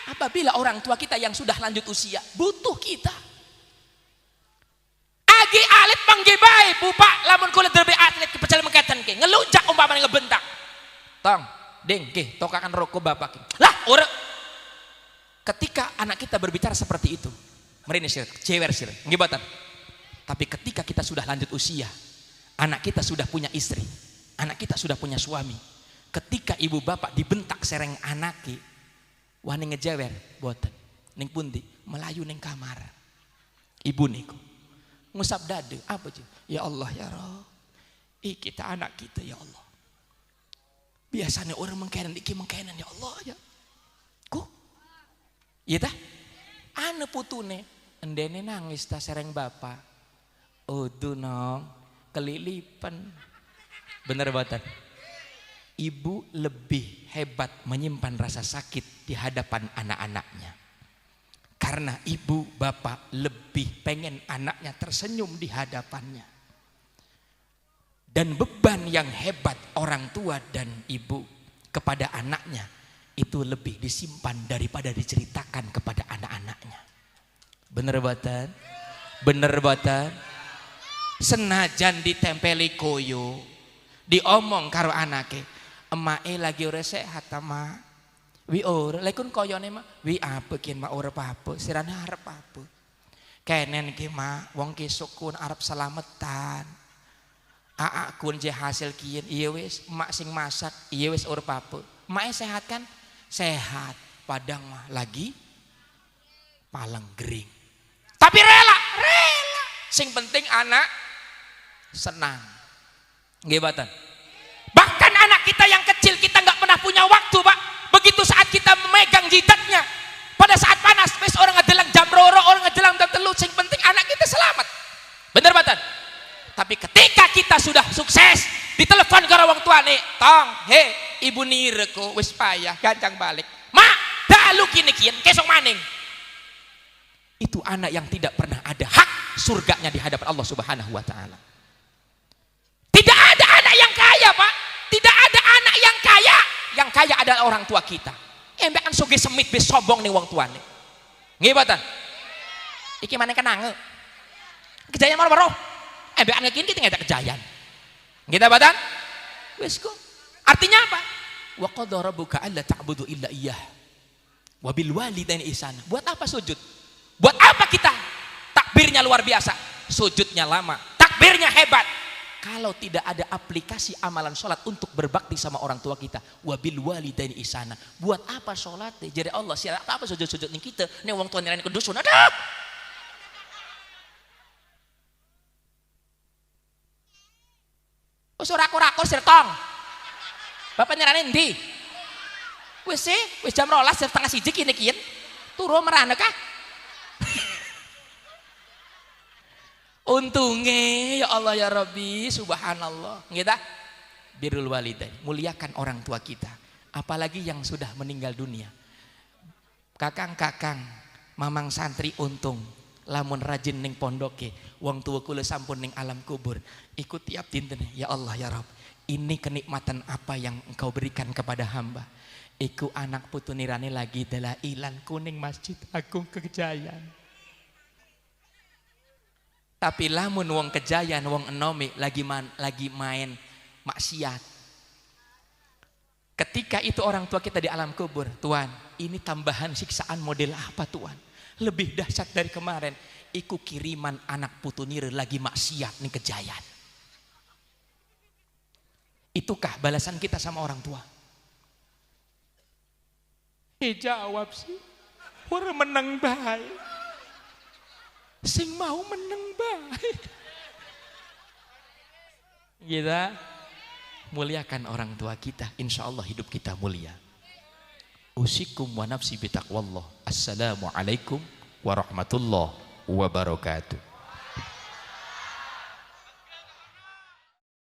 Speaker 2: Apabila orang tua kita yang sudah lanjut usia butuh kita. Agi alit manggibai bupak lamun kula derbe atlet kepecel mengketen ke ngelunjak umpamane ngebentak. Tong, ding ke tokakan rokok bapak ke. Lah, ora. Ketika anak kita berbicara seperti itu, merene sir, cewer sir, ngibatan. Tapi ketika kita sudah lanjut usia, anak kita sudah punya istri, anak kita sudah punya suami. Ketika ibu bapak dibentak sereng anake, wani ngejewer, boten. Ning pundi, melayu ning kamar. Ibu niku ngusap dade, apa sih? Ya Allah ya Rabb, kita anak kita ya Allah. Biasanya orang mengkenen, iki mengkenen ya Allah ya. Ku, iya tah? Ane putune, endene nangis ta sereng bapak. Udu nong, kelilipan. Bener boten? Ibu lebih hebat menyimpan rasa sakit di hadapan anak-anaknya. Karena ibu bapak lebih pengen anaknya tersenyum di hadapannya. Dan beban yang hebat orang tua dan ibu kepada anaknya itu lebih disimpan daripada diceritakan kepada anak-anaknya. Bener boten? Bener boten? Senajan ditempeli koyo, diomong karo anake, emake lagi ora sehat ta mak. Wi ora, lekun koyone mak, wi apa kian mak ora apa-apa, sirane arep apa. Kenen ki mak, wong kesuk kun arep selametan. Aak kun je hasil kian, iya wis, mak sing masak, iya wis ora apa-apa. Make sehat kan? Sehat, padang mah lagi paleng gering. Tapi rela. Sing penting anak senang. Nggih boten? Bahkan anak kita yang kecil kita nggak pernah punya waktu, Pak. Begitu saat kita memegang jidatnya, pada saat panas, wis orang ngedelang jam roro, orang ngedelang jam telu, sing penting anak kita selamat. Bener boten? Tapi ketika kita sudah sukses, ditelepon ke orang tua nih, tong, he, ibu nireku wis payah, gancang balik. Mak, dalu kini kian, kesok maning. Itu anak yang tidak pernah ada hak surganya di hadapan Allah Subhanahu wa taala. Tidak ada anak yang kaya, Pak. Tidak ada anak yang kaya. Yang kaya adalah orang tua kita. Embekan suge semit be sombong nih wong tuane. Nggih boten? Iki maneh kenange. Kejayaan mana baru? Embekan ngekini kita nggak ada kejayaan. Kita boten? Wis kok. Artinya apa? Wa qadara rabbuka alla ta'budu illa iyyah. Wa bil walidaini ihsana. Buat apa sujud? Buat apa kita? Takbirnya luar biasa, sujudnya lama, takbirnya hebat. Kalau tidak ada aplikasi amalan sholat untuk berbakti sama orang tua kita, wabil walidaini ihsana. Buat apa sholat? Jadi Allah siapa apa sujud-sujud nih kita? Nih wong tua nilai kedusun ada. Oh surak-rakor sirtong. Bapak nyeranin di. Wis jam 12 setengah siji kini kian. Turu merana kah? Untungnya ya Allah ya Rabbi subhanallah kita birrul walidain, muliakan orang tua kita, apalagi yang sudah meninggal dunia. Kakang-kakang mamang santri untung lamun rajin ning pondoke wong tua kula sampun ning alam kubur ikut tiap dinten ya Allah ya Rabb, ini kenikmatan apa yang engkau berikan kepada hamba. Iku anak putu nirane lagi dalailan kuning Masjid Agung Kejayan. Tapi lamun wong Kejayan, wong enomi lagi main maksiat. Ketika itu orang tua kita di alam kubur, Tuhan, ini tambahan siksaan model apa Tuhan? Lebih dahsyat dari kemarin. Iku kiriman anak putu nire lagi maksiat nih Kejayan. Itukah balasan kita sama orang tua? Jawab sih, orang menang baik. Sing mau menang baik. Kita muliakan orang tua kita, insya Allah hidup kita mulia. Usikum wa nafsi bitaqwallah. Assalamualaikum
Speaker 1: warahmatullahi wabarakatuh.